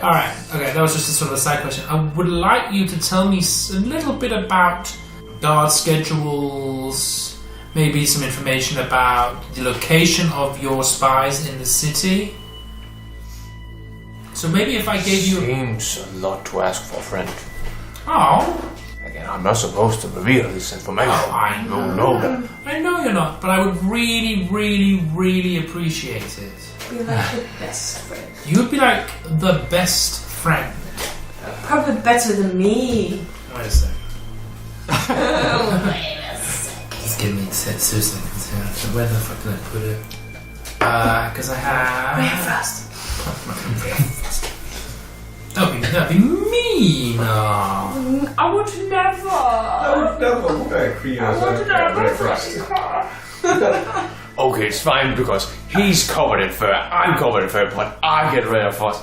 Alright, okay, that was just a sort of a side question. I would like you to tell me a little bit about guard schedules, maybe some information about the location of your spies in the city. So maybe if I gave you... Seems a lot to ask for, friend. Oh, Again, I'm not supposed to reveal this information. I know. I know you're not, but I would really, really, really appreciate it. You're like the best friend. You would be like the best friend. Probably better than me. Wait a second. Wait a second. Just give me 2 seconds here. So where the fuck did I put it? Because I have... Very fast. That'd be mean. Oh. I would never. No, Okay, it's fine because he's covered in fur, I'm covered in fur, but I get rid of what?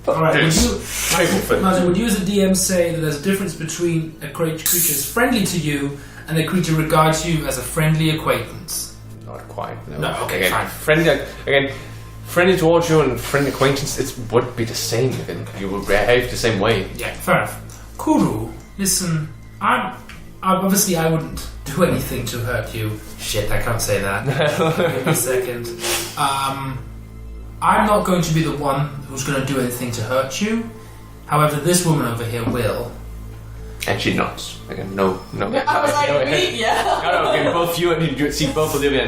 Alright, This. Martin, would you as a DM say that there's a difference between a creature is friendly to you and a creature regards you as a friendly acquaintance? Not quite. No, okay, again, fine. Friendly towards you and friendly acquaintance, it would be the same. You would behave the same way. Yeah, fair enough. Kuru, listen, obviously I wouldn't do anything to hurt you. Shit, I can't say that. Give me a second. I'm not going to be the one who's going to do anything to hurt you. However, this woman over here will. And she nods. Again, no. I was like, me? Yeah. No, again, both you and you see both Olivia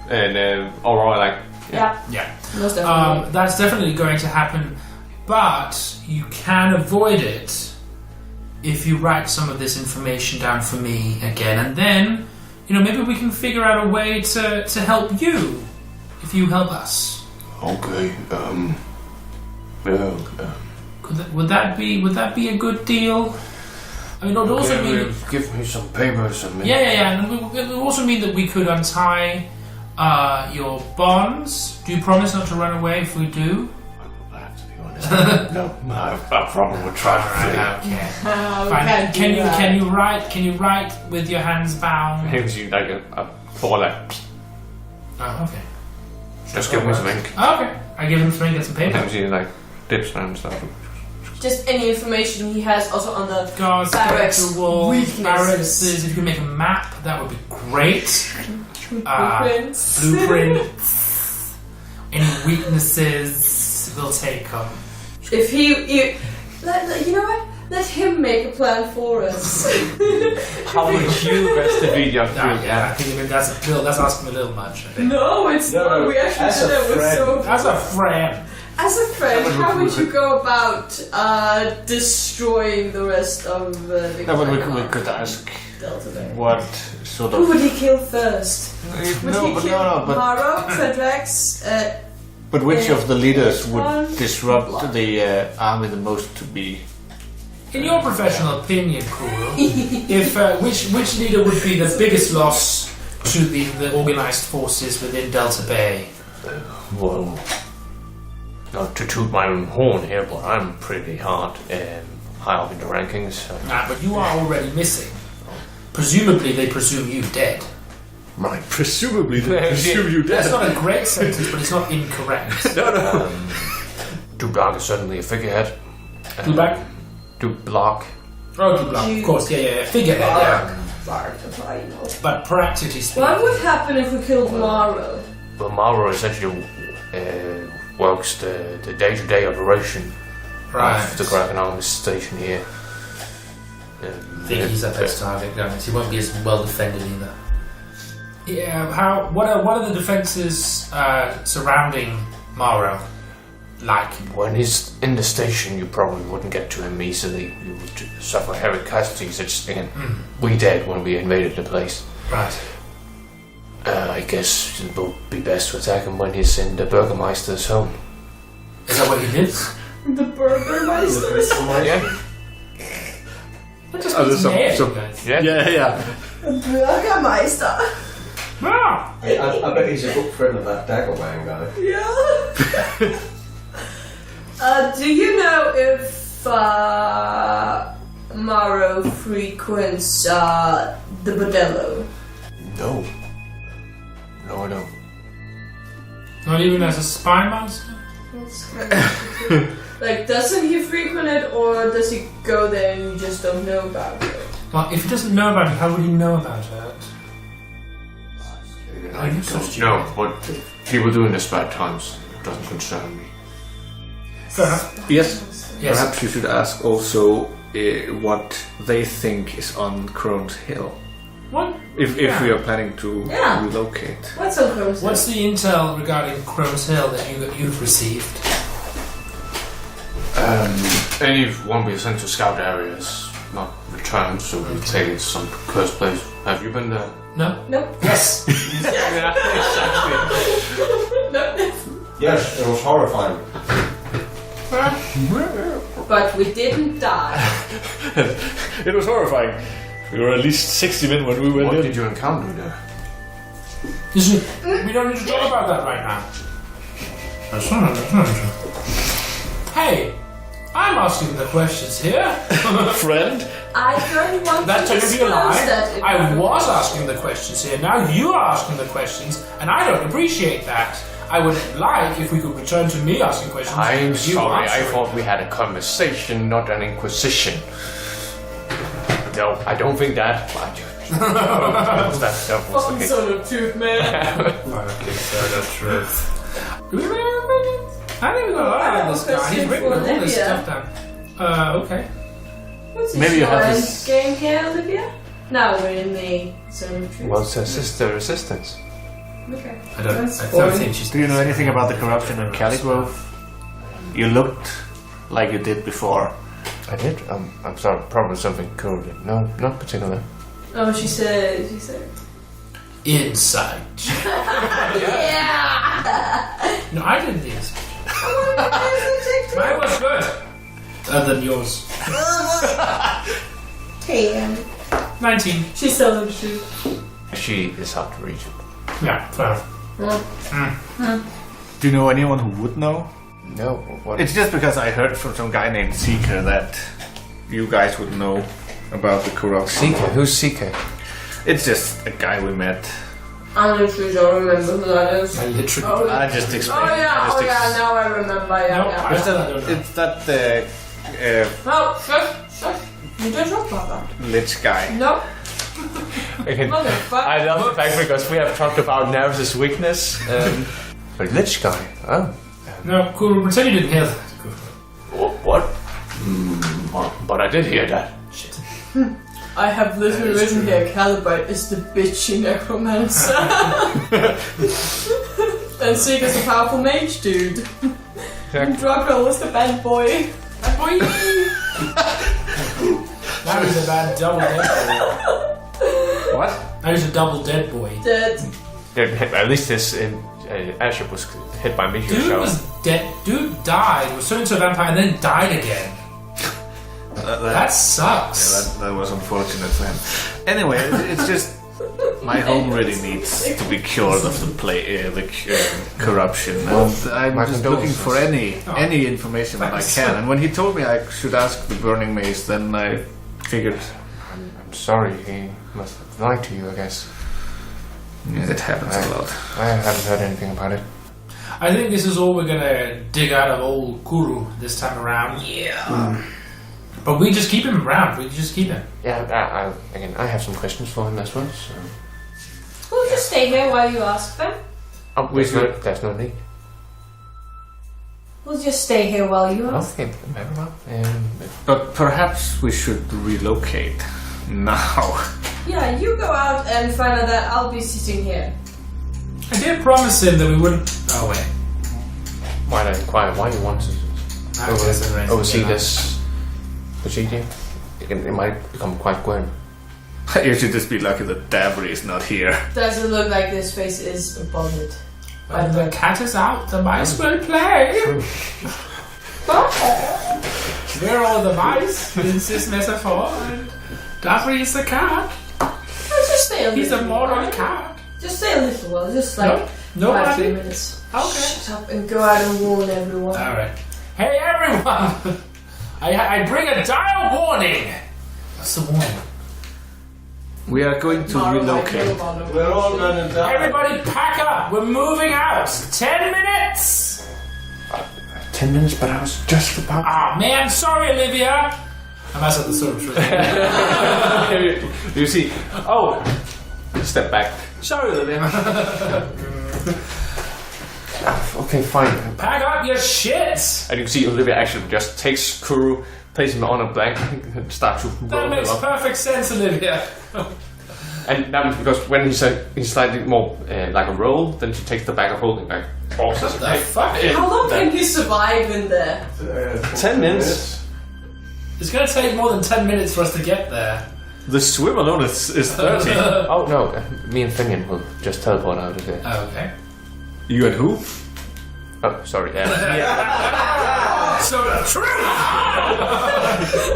and Aurora like. Yeah. Most definitely. That's definitely going to happen, but you can avoid it if you write some of this information down for me again, and then, maybe we can figure out a way to help you if you help us. Okay. Would that be a good deal? I mean, it would also mean give me some papers and yeah. And it would also mean that we could untie your bonds. Do you promise not to run away if we do? I have to be honest. No, I probably would try to flee. Okay. Fine. Can you write with your hands bound? Gives you like a four left. Oh, okay. Just give me some ink. Okay. I give him some ink and some paper. Gives you like dips and stuff. Just any information he has also on the Guards, barracks character walls, weaknesses. barracks. If you can make a map, that would be great. Blueprints. Blueprints. Any weaknesses, we'll take them. If you know what? Let him make a plan for us. How would you best defeat your friend? I think that's asking a little much. I think. No, it's not. We actually as did a it with friend. so. As a friend. As a friend, how would you go about destroying the rest of the No, but we could ask Delta Bay? what sort Who of. would he kill first? Would he kill but Maro, Fedrex? but which of the leaders One would disrupt block. the army the most to be? In your professional opinion, Kuru, if which leader would be the biggest loss to the organized forces within Delta Bay? Well, not to toot my own horn here, but I'm pretty high up in the rankings. So. But you are already missing. Presumably, they presume you dead. Right, presumably they presume you That's dead. not a great sentence, but it's not incorrect. Dublag is certainly a figurehead. Dublag? Dublag. Oh, Dublag, of course, yeah. Figurehead, yeah. But practically speaking... What would happen if we killed Maro? Well, Maro essentially works the day-to-day operation of the Kraken Army station here. I think he's a best target, guys. He won't be as well defended either. Yeah, what are the defenses surrounding Maro like? When he's in the station, you probably wouldn't get to him easily. You would suffer heavy casualties. It's again, we did when we invaded the place. Right. I guess it would be best to attack him when he's in the Burgermeister's home. Is that what he did? The Burgermeisters? Yeah. What just there's means some- guys? Yeah. Burgermeister? Ah! I bet he's a good friend of that Daggerman guy. Yeah. Do you know if Maro frequents the Bordello? No, I don't. Not even as a spy master? Like, doesn't he frequent it, or does he go there and you just don't know about it? Well, if he doesn't know about it, how would he know about it? I don't know what people do in these bad times. It doesn't concern me. Fair enough. Yes. Yes. Perhaps you should ask also what they think is on Crone's Hill. What? If we are planning to Yeah. relocate. What's on Crone's What's the intel regarding Crow's Hill that you've received? Anyone we sent to scout areas not returned, so we've taken to some cursed place. Have you been there? No? Nope. Yes. Yeah, exactly. Nope. Yes, it was horrifying. but we didn't die. It was horrifying. We were at least 60 men when we went What in. did you encounter there? Listen, we don't need to talk about that right now. That's not Hey, I'm asking the questions here. Friend? I don't want That to took me a disclose lie. that. I was asking the questions here. Now you are asking the questions, and I don't appreciate that. I would like if we could return to me asking questions. I'm and you sorry, I answering. thought we had a conversation, not an inquisition. No, I don't think that. that was the Fucking case. son of truth, man. Do we really have any? I didn't even know I have about this a guy. He's question written for all this Olivia. stuff down. Okay. What's Maybe you have your this- game here, Olivia? Now we're in the zone of truth. Well, it's sister resistance. Okay. I don't That's think boring. she's. Do you know anything about the corruption in Caligrove? You looked like you did before. I did? I'm sorry, probably something cool. No, not particular. Oh, she said. Insight. Yeah! No, I didn't think so. Mine was good. Other than yours. 10. 19. She's telling the truth. She is hard to reach. Yeah, fair. Do you know anyone who would know? No, what? It's just because I heard from some guy named Seeker that you guys would know about the corruption. Seeker? Who's Seeker? It's just a guy we met. I literally don't remember who that is. I literally. Oh, I just explained. Oh yeah, now I remember. Yeah, No, yeah. I still don't know. It's that Oh, shush. You don't talk about that. lich guy. No, Again, motherfucker. I love the fact because we have talked about Naeris' weakness. But Lich guy? Oh. No, cool. Pretend you didn't hear that. What? But I did hear that. Shit. I have literally written here, Calibrate is the bitchy necromancer. And Seeker's a powerful mage dude. And Draco was the bad boy. Boy. That was a bad double dead boy. What? That was a double dead boy. Dead. At least this Asher was hit by a meteor Dude shower. was dead. Dude died, was turned into a vampire, and then died again. That sucks. Yeah, that was unfortunate for him. Anyway, it's just my home really needs to be cured of the corruption. And I'm my just looking for condolences. any information that I can. And when he told me I should ask the Burning Mace, then I figured I'm sorry, he must have lied to you, I guess. it happens a lot. I haven't heard anything about it. I think this is all we're gonna dig out of old Kuru this time around. Yeah. But we just keep him around. We just keep him. Yeah, I have some questions for him as well, so... We'll just stay here while you ask them. There's no need. We'll just stay here while you ask. Okay, very well. But perhaps we should relocate now. Yeah, you go out and find out that I'll be sitting here. I did promise him that we wouldn't. Oh wait. Why do I inquire why you want to oversee this procedure? It might become quite grim. You should just be lucky that Dabry is not here. Does it look like this face is abundant? When the cat is out, the mice will play. We're all the mice in this metaphor, and Daphne is the cat. Just stay a little He's a moral while. cat. Just stay a little while, just like No, 5 I minutes. Okay. Shut up and go out and warn everyone. Alright. Hey everyone! I bring a dire warning! What's the warning? We are going to relocate. We're all gonna die. Everybody pack up! We're moving out! 10 minutes! 10 minutes, but I was just about... Ah man, sorry Olivia! I messed up the sword trick. You see... Oh! Step back. Sorry Olivia. Okay, fine. Pack up your shit! And you can see Olivia actually just takes Kuru, places him on a blanket, and starts to roll That him makes up. perfect sense, Olivia. And that was because when he's slightly more like a roll, then she takes the bag of holding back. What the fuck? How long can he survive in there? 10 minutes. It's gonna take more than 10 minutes for us to get there. The swim alone is 30. Oh no, me and Finian will just teleport out of there. Okay. You and who? Oh, sorry. So true.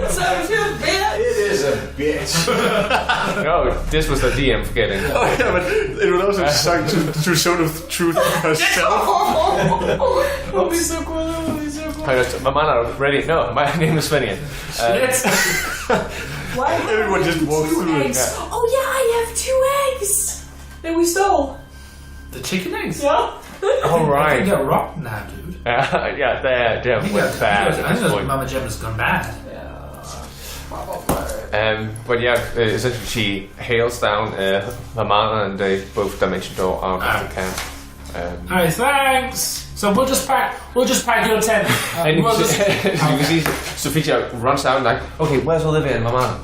So true, bitch. It is a bitch. No, this was the DM forgetting. Oh yeah, but it would also suck to show the truth herself. That'll be so cool. That'll be so cool. Mamana, ready? No, my name is Fenian. Why Everyone just walks two through it. eggs? Oh yeah, I have 2 eggs that we stole. The chicken eggs. Yeah. All I think right. they're rotten now, dude. Yeah, they're I think went bad I at think this point. Mama Gemma's gone bad. But yeah, essentially she hails down Mamana and they both dimension door out of the camp. Alright, thanks. So we'll just pack your tent. And We'll just- you can see Sophia runs out like, okay, where's Olivia and Mamana?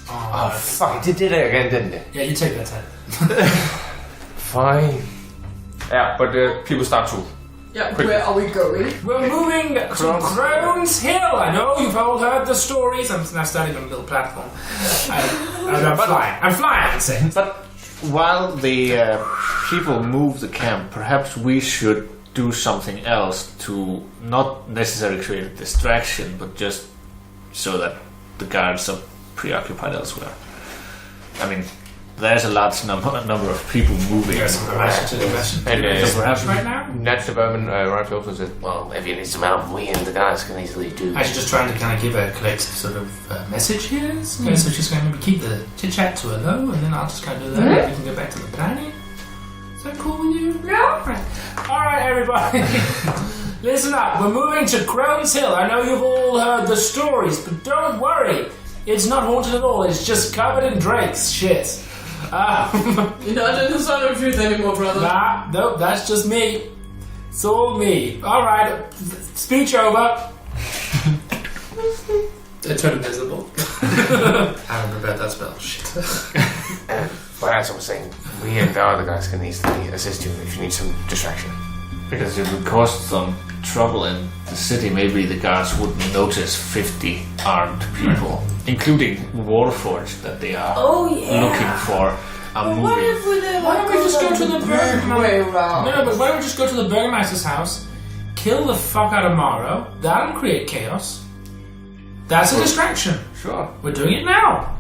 Oh fuck, you did it again, didn't you? Yeah, you take that tent. Fine. Yeah, but people start to. Yeah. Quick. Where are we going? We're moving to Crone's Hill. I know you've all heard the stories. I'm now standing on a little platform. I'm flying. I'm flying, say. But while the people move the camp, perhaps we should do something else to not necessarily create a distraction, but just so that the guards are preoccupied elsewhere. I mean, there's a large number of people moving. There's some question to the question. And So perhaps Right now? Nat the Vermin right also said, well, if you need some help, we and the guys can easily do. Actually, just trying to kind of give a collective sort of message here. So just going to maybe keep the chit chat to a low, and then I'll just kind of do that. And we can go back to the planning. Is that cool with you? Yeah. All right, everybody. Listen up. We're moving to Crone's Hill. I know you've all heard the stories, but don't worry. It's not haunted at all. It's just covered in drakes. Shit. You're not in the Son of Truth anymore, brother. Nah, nope, that's just me. It's all me. Alright, speech over. I turned invisible. I haven't prepared that spell. Shit. But as I was saying, we and the other guys can easily assist you if you need some distraction. because it would cause some trouble in the city. Maybe the guards wouldn't notice 50 armed people, including Warforged, that they are looking for. What if we Why don't we just go to the way around? No, but why don't we just go to the Burgermeister's house, kill the fuck out of Morrow, that'll create chaos. That's a distraction. Sure. We're doing it now.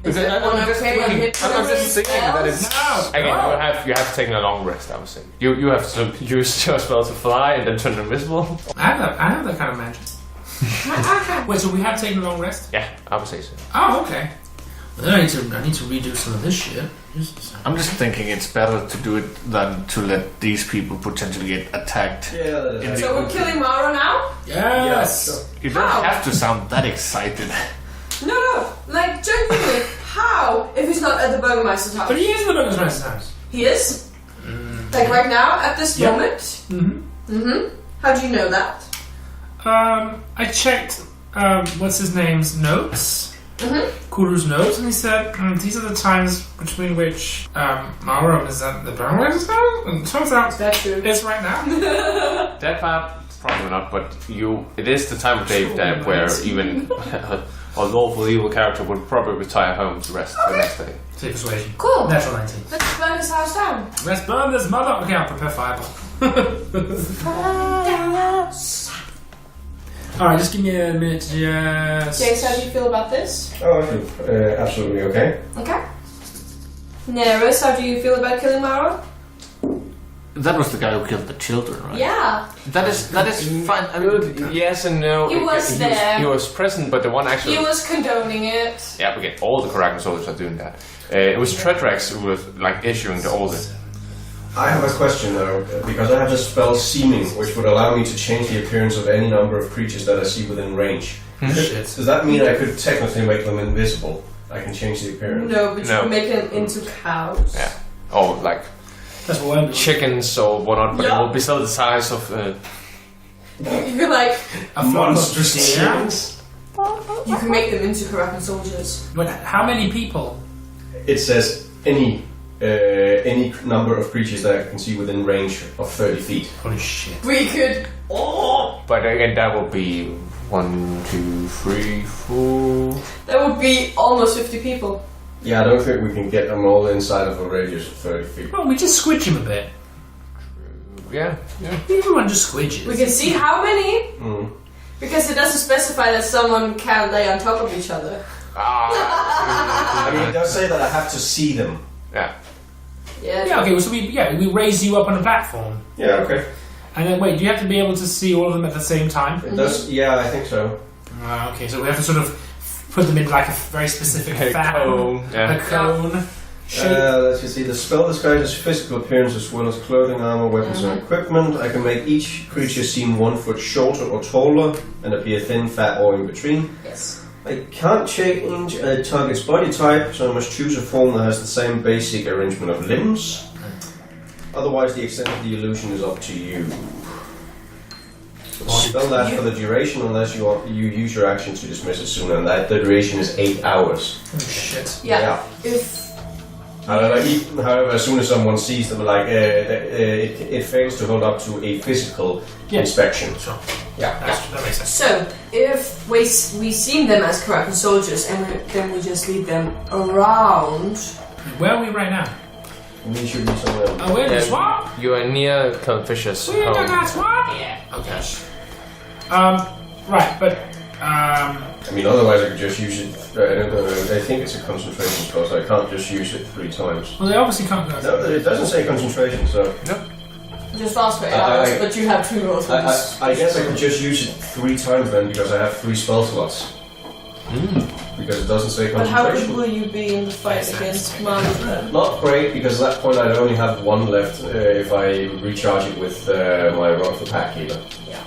Is it one of I'm just thinking that it's Now. Again, you have taken a long rest, I would say. You have to use your spell to fly and then turn invisible. I have that kind of magic. Wait, so we have taken a long rest? Yeah, I would say so. Oh, okay. Well, then I need to redo some of this shit. I'm just thinking it's better to do it than to let these people potentially get attacked. Yeah, that is. So we're killing Mara now? Yes. You don't How? have to sound that excited. No, like genuinely, how? If he's not at the Burgermeister's house? But he is in the Burgermeister's house. He is? Like right now, at this Yeah. moment? Mm-hmm. How do you know that? I checked, what's his name's notes. Kuru's notes, and he said these are the times between which Mara is at the Burgermeister's house. And it turns out That's true. it's right now. That part, probably not, but it is the time of day that where even a lawful evil character would probably retire home to rest the next day. Say persuasion. Cool. Natural 19. Let's burn his house down. Let's burn this mother. Okay, I'll prepare fireball. Alright, just give me a minute to just... Jace, how do you feel about this? Oh, I feel absolutely okay. Okay. Naeris, how do you feel about killing Mara? That was the guy who killed the children, right? Yeah. That is fine. I mean, Yes and no. He was there. He was present, but the one actually. He was condoning it. Yeah, okay. All the Kraken soldiers are doing that. It was Tredrax who was like issuing the order. I have a question though, because I have the spell Seeming, which would allow me to change the appearance of any number of creatures that I see within range. Shit. Does that mean I could technically make them invisible? I can change the appearance. No, but you No. can make them into cows. Yeah. Or like That's what I'm doing. chickens or whatnot, but Yeah. it will be still the size of. You can like, A flock of Monstrous deer. things. you can make them into Kraken soldiers. But how many people? It says any number of creatures that I can see within range of 30 feet. Holy shit. We could. Oh, But again, that will be 1, 2, 3, 4. that would be almost 50 people. Yeah, I don't think we can get them all inside of a radius of 30 feet. Well, we just squidge him a bit. Yeah. Everyone just squidges. We can see how many, Mm. because it doesn't specify that someone can lay on top of each other. I mean, it does say that I have to see them. Yeah. Yeah. Yeah, okay, so we raise you up on a platform. Yeah, okay. And then, wait, do you have to be able to see all of them at the same time? It does. Yeah, I think so. Okay, so we have to sort of put them in like a very specific fan. Cone. Yeah. A cone. Shape. Let's just see. The spell disguises physical appearance as well as clothing, armor, weapons, and equipment. I can make each creature seem 1 foot shorter or taller and appear thin, fat, or in between. Yes. I can't change a target's body type, so I must choose a form that has the same basic arrangement of limbs. Otherwise, the extent of the illusion is up to you. Spell that for the duration unless you use your action to dismiss it sooner, and that the duration is 8 hours. Oh shit. Yeah. If However, as soon as someone sees them, like it fails to hold up to a physical inspection. Sure. Yeah. That makes sense. so, if we see them as corrupted soldiers and then we just lead them around. Where are we right now? We should be somewhere. Oh, we're in the swamp? You are near Fischer's We're in home. the swamp? Yeah. Okay. Right, but I mean, otherwise I could just use it. I think it's a concentration spell, so I can't just use it 3 times. well, they obviously can't go. No, it doesn't say concentration, so Just last for 8 hours, but you have 2 rolls. I guess I could just use it 3 times then, because I have 3 spell slots. Because it doesn't say But how concentration. will you be in the fight against Marlon? Not great, because at that point I'd only have 1 left if I recharge it with my Rod for Pack Healer. Yeah.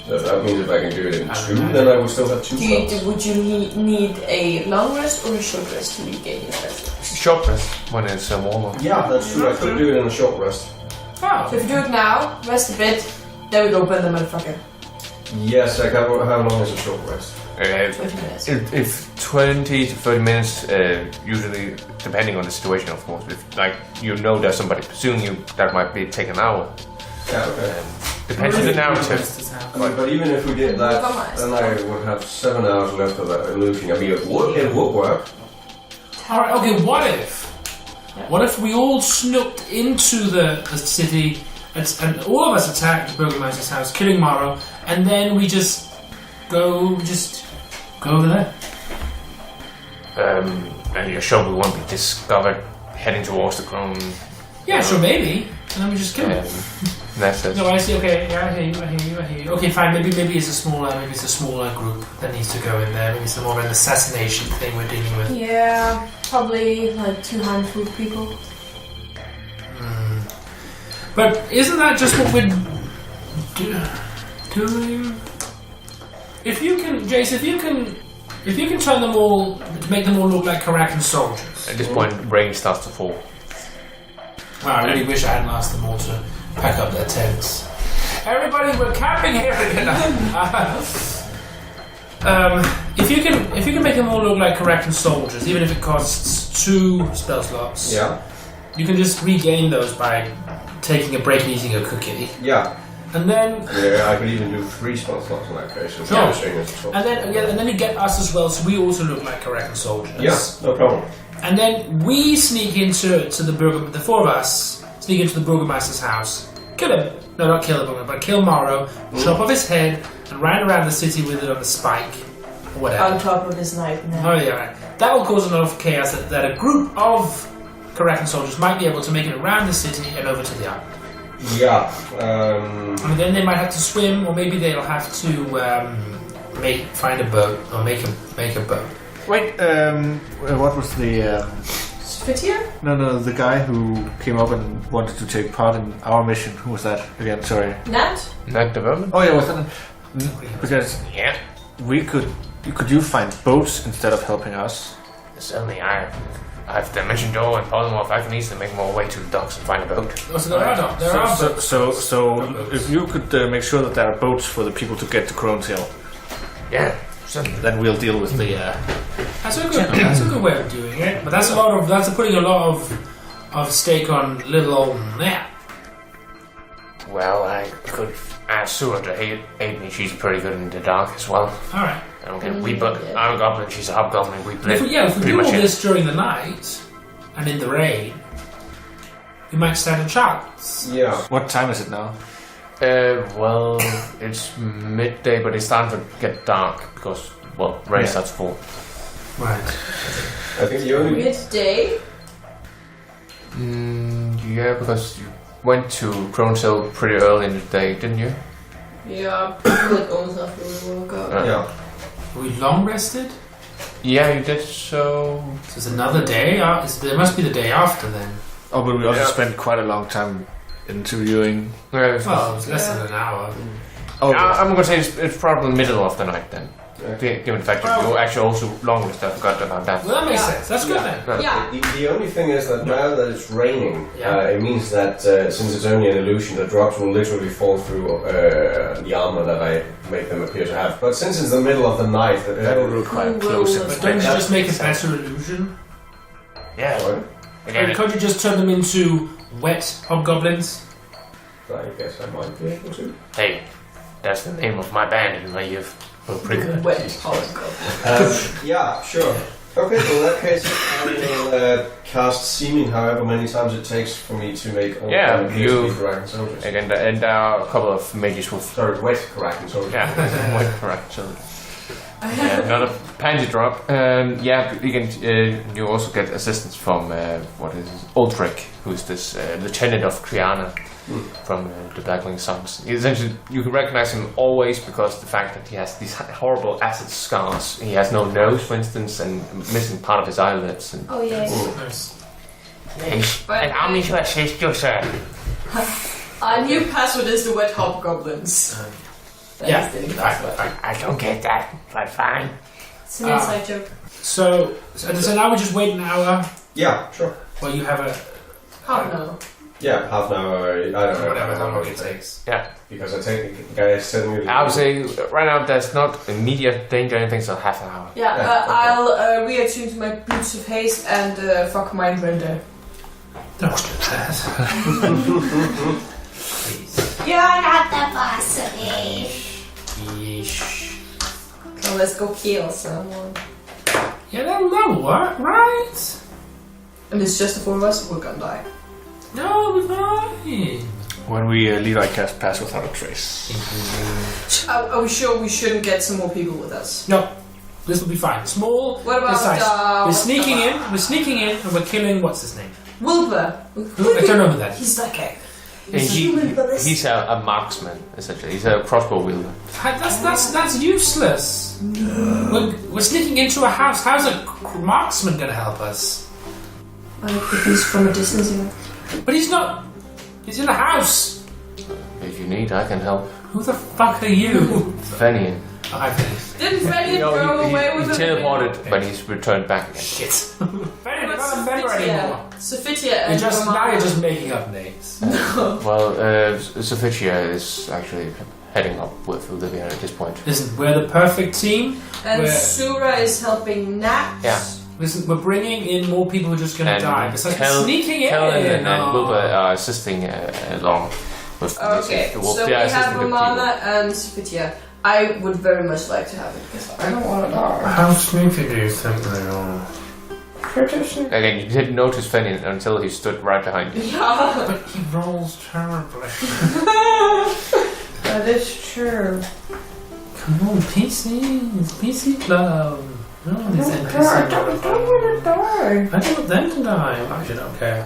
So that means if I can do it in 2, then I would still have 2 slots. Would you need a long rest or a short rest to regain your rest? Short rest when it's warmer. Yeah, that's true. I could do it in a short rest. Oh. So if you do it now, rest a bit, then we go burn the motherfucker. Yes, I can. How long is a short rest? 20 minutes. If 20 to 30 minutes, usually depending on the situation, of course. If there's somebody pursuing you, that might take an hour. Yeah, okay. Depends on the narrative. But even if we did that, then I would have 7 hours left of that illusion. I mean, it would work. Alright, okay, what if? What if we all snooked into the city and all of us attacked the Burgomaster's house, killing Morrow, and then we just go over there? And you're sure we won't be discovered heading towards the crown? Yeah, sure, maybe. And then we just kill him. That's it. No, I see. Okay, yeah, I hear you. Okay, fine. Maybe it's a smaller group that needs to go in there. Maybe it's more of an assassination thing we're dealing with. Yeah, probably like 2 handful of people. But isn't that just what we're doing? If you can, Jace, if you can turn them all to make them all look like Karakan soldiers. At this point, rain starts to fall. Wow, I really wish I hadn't asked them all to pack up their tents. Everybody, we're camping here again. If you can make them all look like Karakan soldiers, even if it costs 2 spell slots, you can just regain those by taking a break and eating a cookie. Yeah. And then I could even do 3 spell slots in that case. So sure. And then you get us as well, so we also look like Karakan soldiers. Yeah, no problem. And then we sneak into the 4 of us sneak into the Burgomaster's house, kill him. No, not kill him, but kill Morrow, chop off his head, and ride around the city with it on a spike, or whatever. On top of his knife now. Oh yeah, right. That will cause enough chaos that a group of Karakan soldiers might be able to make it around the city and over to the island. Yeah. I mean, then they might have to swim, or maybe they'll have to find a boat or make a boat. Wait, what was the... Fischer? No, the guy who came up and wanted to take part in our mission. Who was that again? Sorry. Nat? Nat development? Oh yeah, was that? Because we could you find boats instead of helping us? Certainly, I have Dimension Door and Polymorph. I can easily make my way to the docks and find a boat. Oh, so there are boats. So if you could make sure that there are boats for the people to get to Crone's Hill. Yeah. Then we'll deal with the. That's a good way of doing it, but that's putting a lot of stake on little old Nat. Well, I could ask Sura to aid me. She's pretty good in the dark as well. All right. I'm a goblin. She's a hobgoblin. We play. If we do all this during the night and in the rain, You might stand a chance. Yeah. What time is it now? Well, it's midday, but it's starting to get dark because, well, rain starts to fall. Right. I think the only... Midday? Yeah, because you went to Crone's Hill pretty early in the day, didn't you? Yeah, like almost after we woke up. Yeah. Are we long rested? Yeah, you did so. So it's another day? There must be the day after then. Oh, but we also spent quite a long time interviewing. Yeah, Well, it's less than an hour. Oh, I'm gonna say it's probably middle of the night then. Okay. Given the fact that you're actually also long rested, I forgot about that. Well, that makes sense. That's good then. Yeah. The only thing is that now that it's raining, Yeah. it means that since it's only an illusion, the drops will literally fall through the armor that I make them appear to have. But since it's the middle of the night, that will require Who close will- But don't you inspection. just make a better illusion? Yeah. Sorry? Again, Can't you just turn them into wet hobgoblins? I guess I might be able to. hey, that's the name of my band, and you've pretty good. Wet hobgoblin. Yeah, sure. Okay, well in that case, I will cast Seeming however many times it takes for me to make all Yeah, the you- Kraken soldiers. Again, and there are a couple of mages with. Sorry, wet Kraken soldiers. Yeah, wait, correct. So, yeah, another panty drop. Yeah, you can. You also get assistance from what is it? Ulfric, who's this lieutenant of Kriana from the Blackwing Sons. Essentially, you can recognize him always because the fact that he has these horrible acid scars. He has no nose, for instance, and missing part of his eyelids. And Oh yeah. Nice. allow me to assist you, sir. Our new password is the wet hobgoblins. That Yeah. is the new Fine, password. fine. I don't get that, but fine. It's an inside joke. So now we just wait an hour Yeah, sure. while you have a Half an hour. Yeah, half an hour, I don't know whatever how long it takes. Yeah, Because I take the guys telling me... I would say right now there's not immediate danger or anything, so half an hour. Yeah, Yeah, okay. I'll reattune to my boots of haste and fuck mind render. Don't do that. Please. You're not the boss of me. Yeesh. So let's go kill someone. Yeah, that'll work, right? And it's just the four of us, we're gonna die. No, we're fine. When we leave, I cast Pass Without a Trace. Are we sure we shouldn't get some more people with us? No, this will be fine. Small, What about precise. We're what's sneaking the- in. We're sneaking in, and we're killing. What's his name? Wilbur. I don't know who that is. He's like a... He's a marksman, essentially. He's a crossbow wielder. That's useless. We're sneaking into a house. How's a marksman gonna help us? If he's from a distance, you know. But he's not. He's in the house. If you need, I can help. Who the fuck are you? Fenian. Oh, I finished. Didn't Freddy No, throw away he with him? teleported, but he's returned back again. Shit. Very not remember anymore. Sophitia and Now you're just making up names. Well, Sophitia is actually heading up with Olivia at this point. Listen, we're the perfect team. And We're- Sura is helping Nax. Yeah. Listen, we're bringing in more people who are just gonna die. Besides sneaking in. Kellen and Oh. Wilbur are assisting along with Okay, the wolf. so They we are have assisting the Romana people. and Sophitia. I would very much like to have it because I don't want to die. How sneaky do you think they are? Again, you didn't notice Fenian until he stood right behind you. Yeah, But he rolls terribly. that is true. Come on, PCs. PC Club. No, these NPCs. I don't want to die. I don't want them to die. I actually don't care.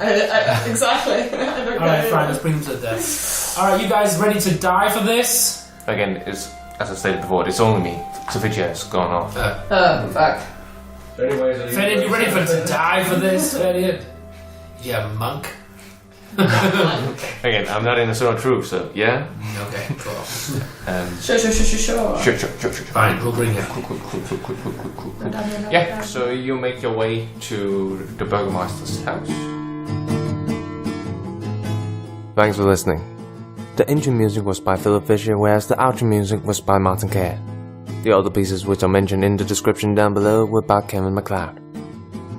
Exactly. I don't Alright, care. fine, let's bring them to death. Alright, you guys ready to die for this? Again, it's, as I stated before, it's only me. Sophitia has gone off. Fuck. Anyways, Fenid, you ready to die for this, Fenid? Yeah, monk. Again, I'm not in the Solar Troop, so yeah. Okay, cool. Sure. Sure. Fine, we'll bring it. Cool. Yeah, so you make your way to the Burgomaster's house. Thanks for listening. The intro music was by Philip Fischer, whereas the outro music was by Martin Kerr. The other pieces which are mentioned in the description down below were by Kevin MacLeod.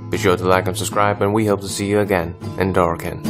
Be sure to like and subscribe, and we hope to see you again in Doraken.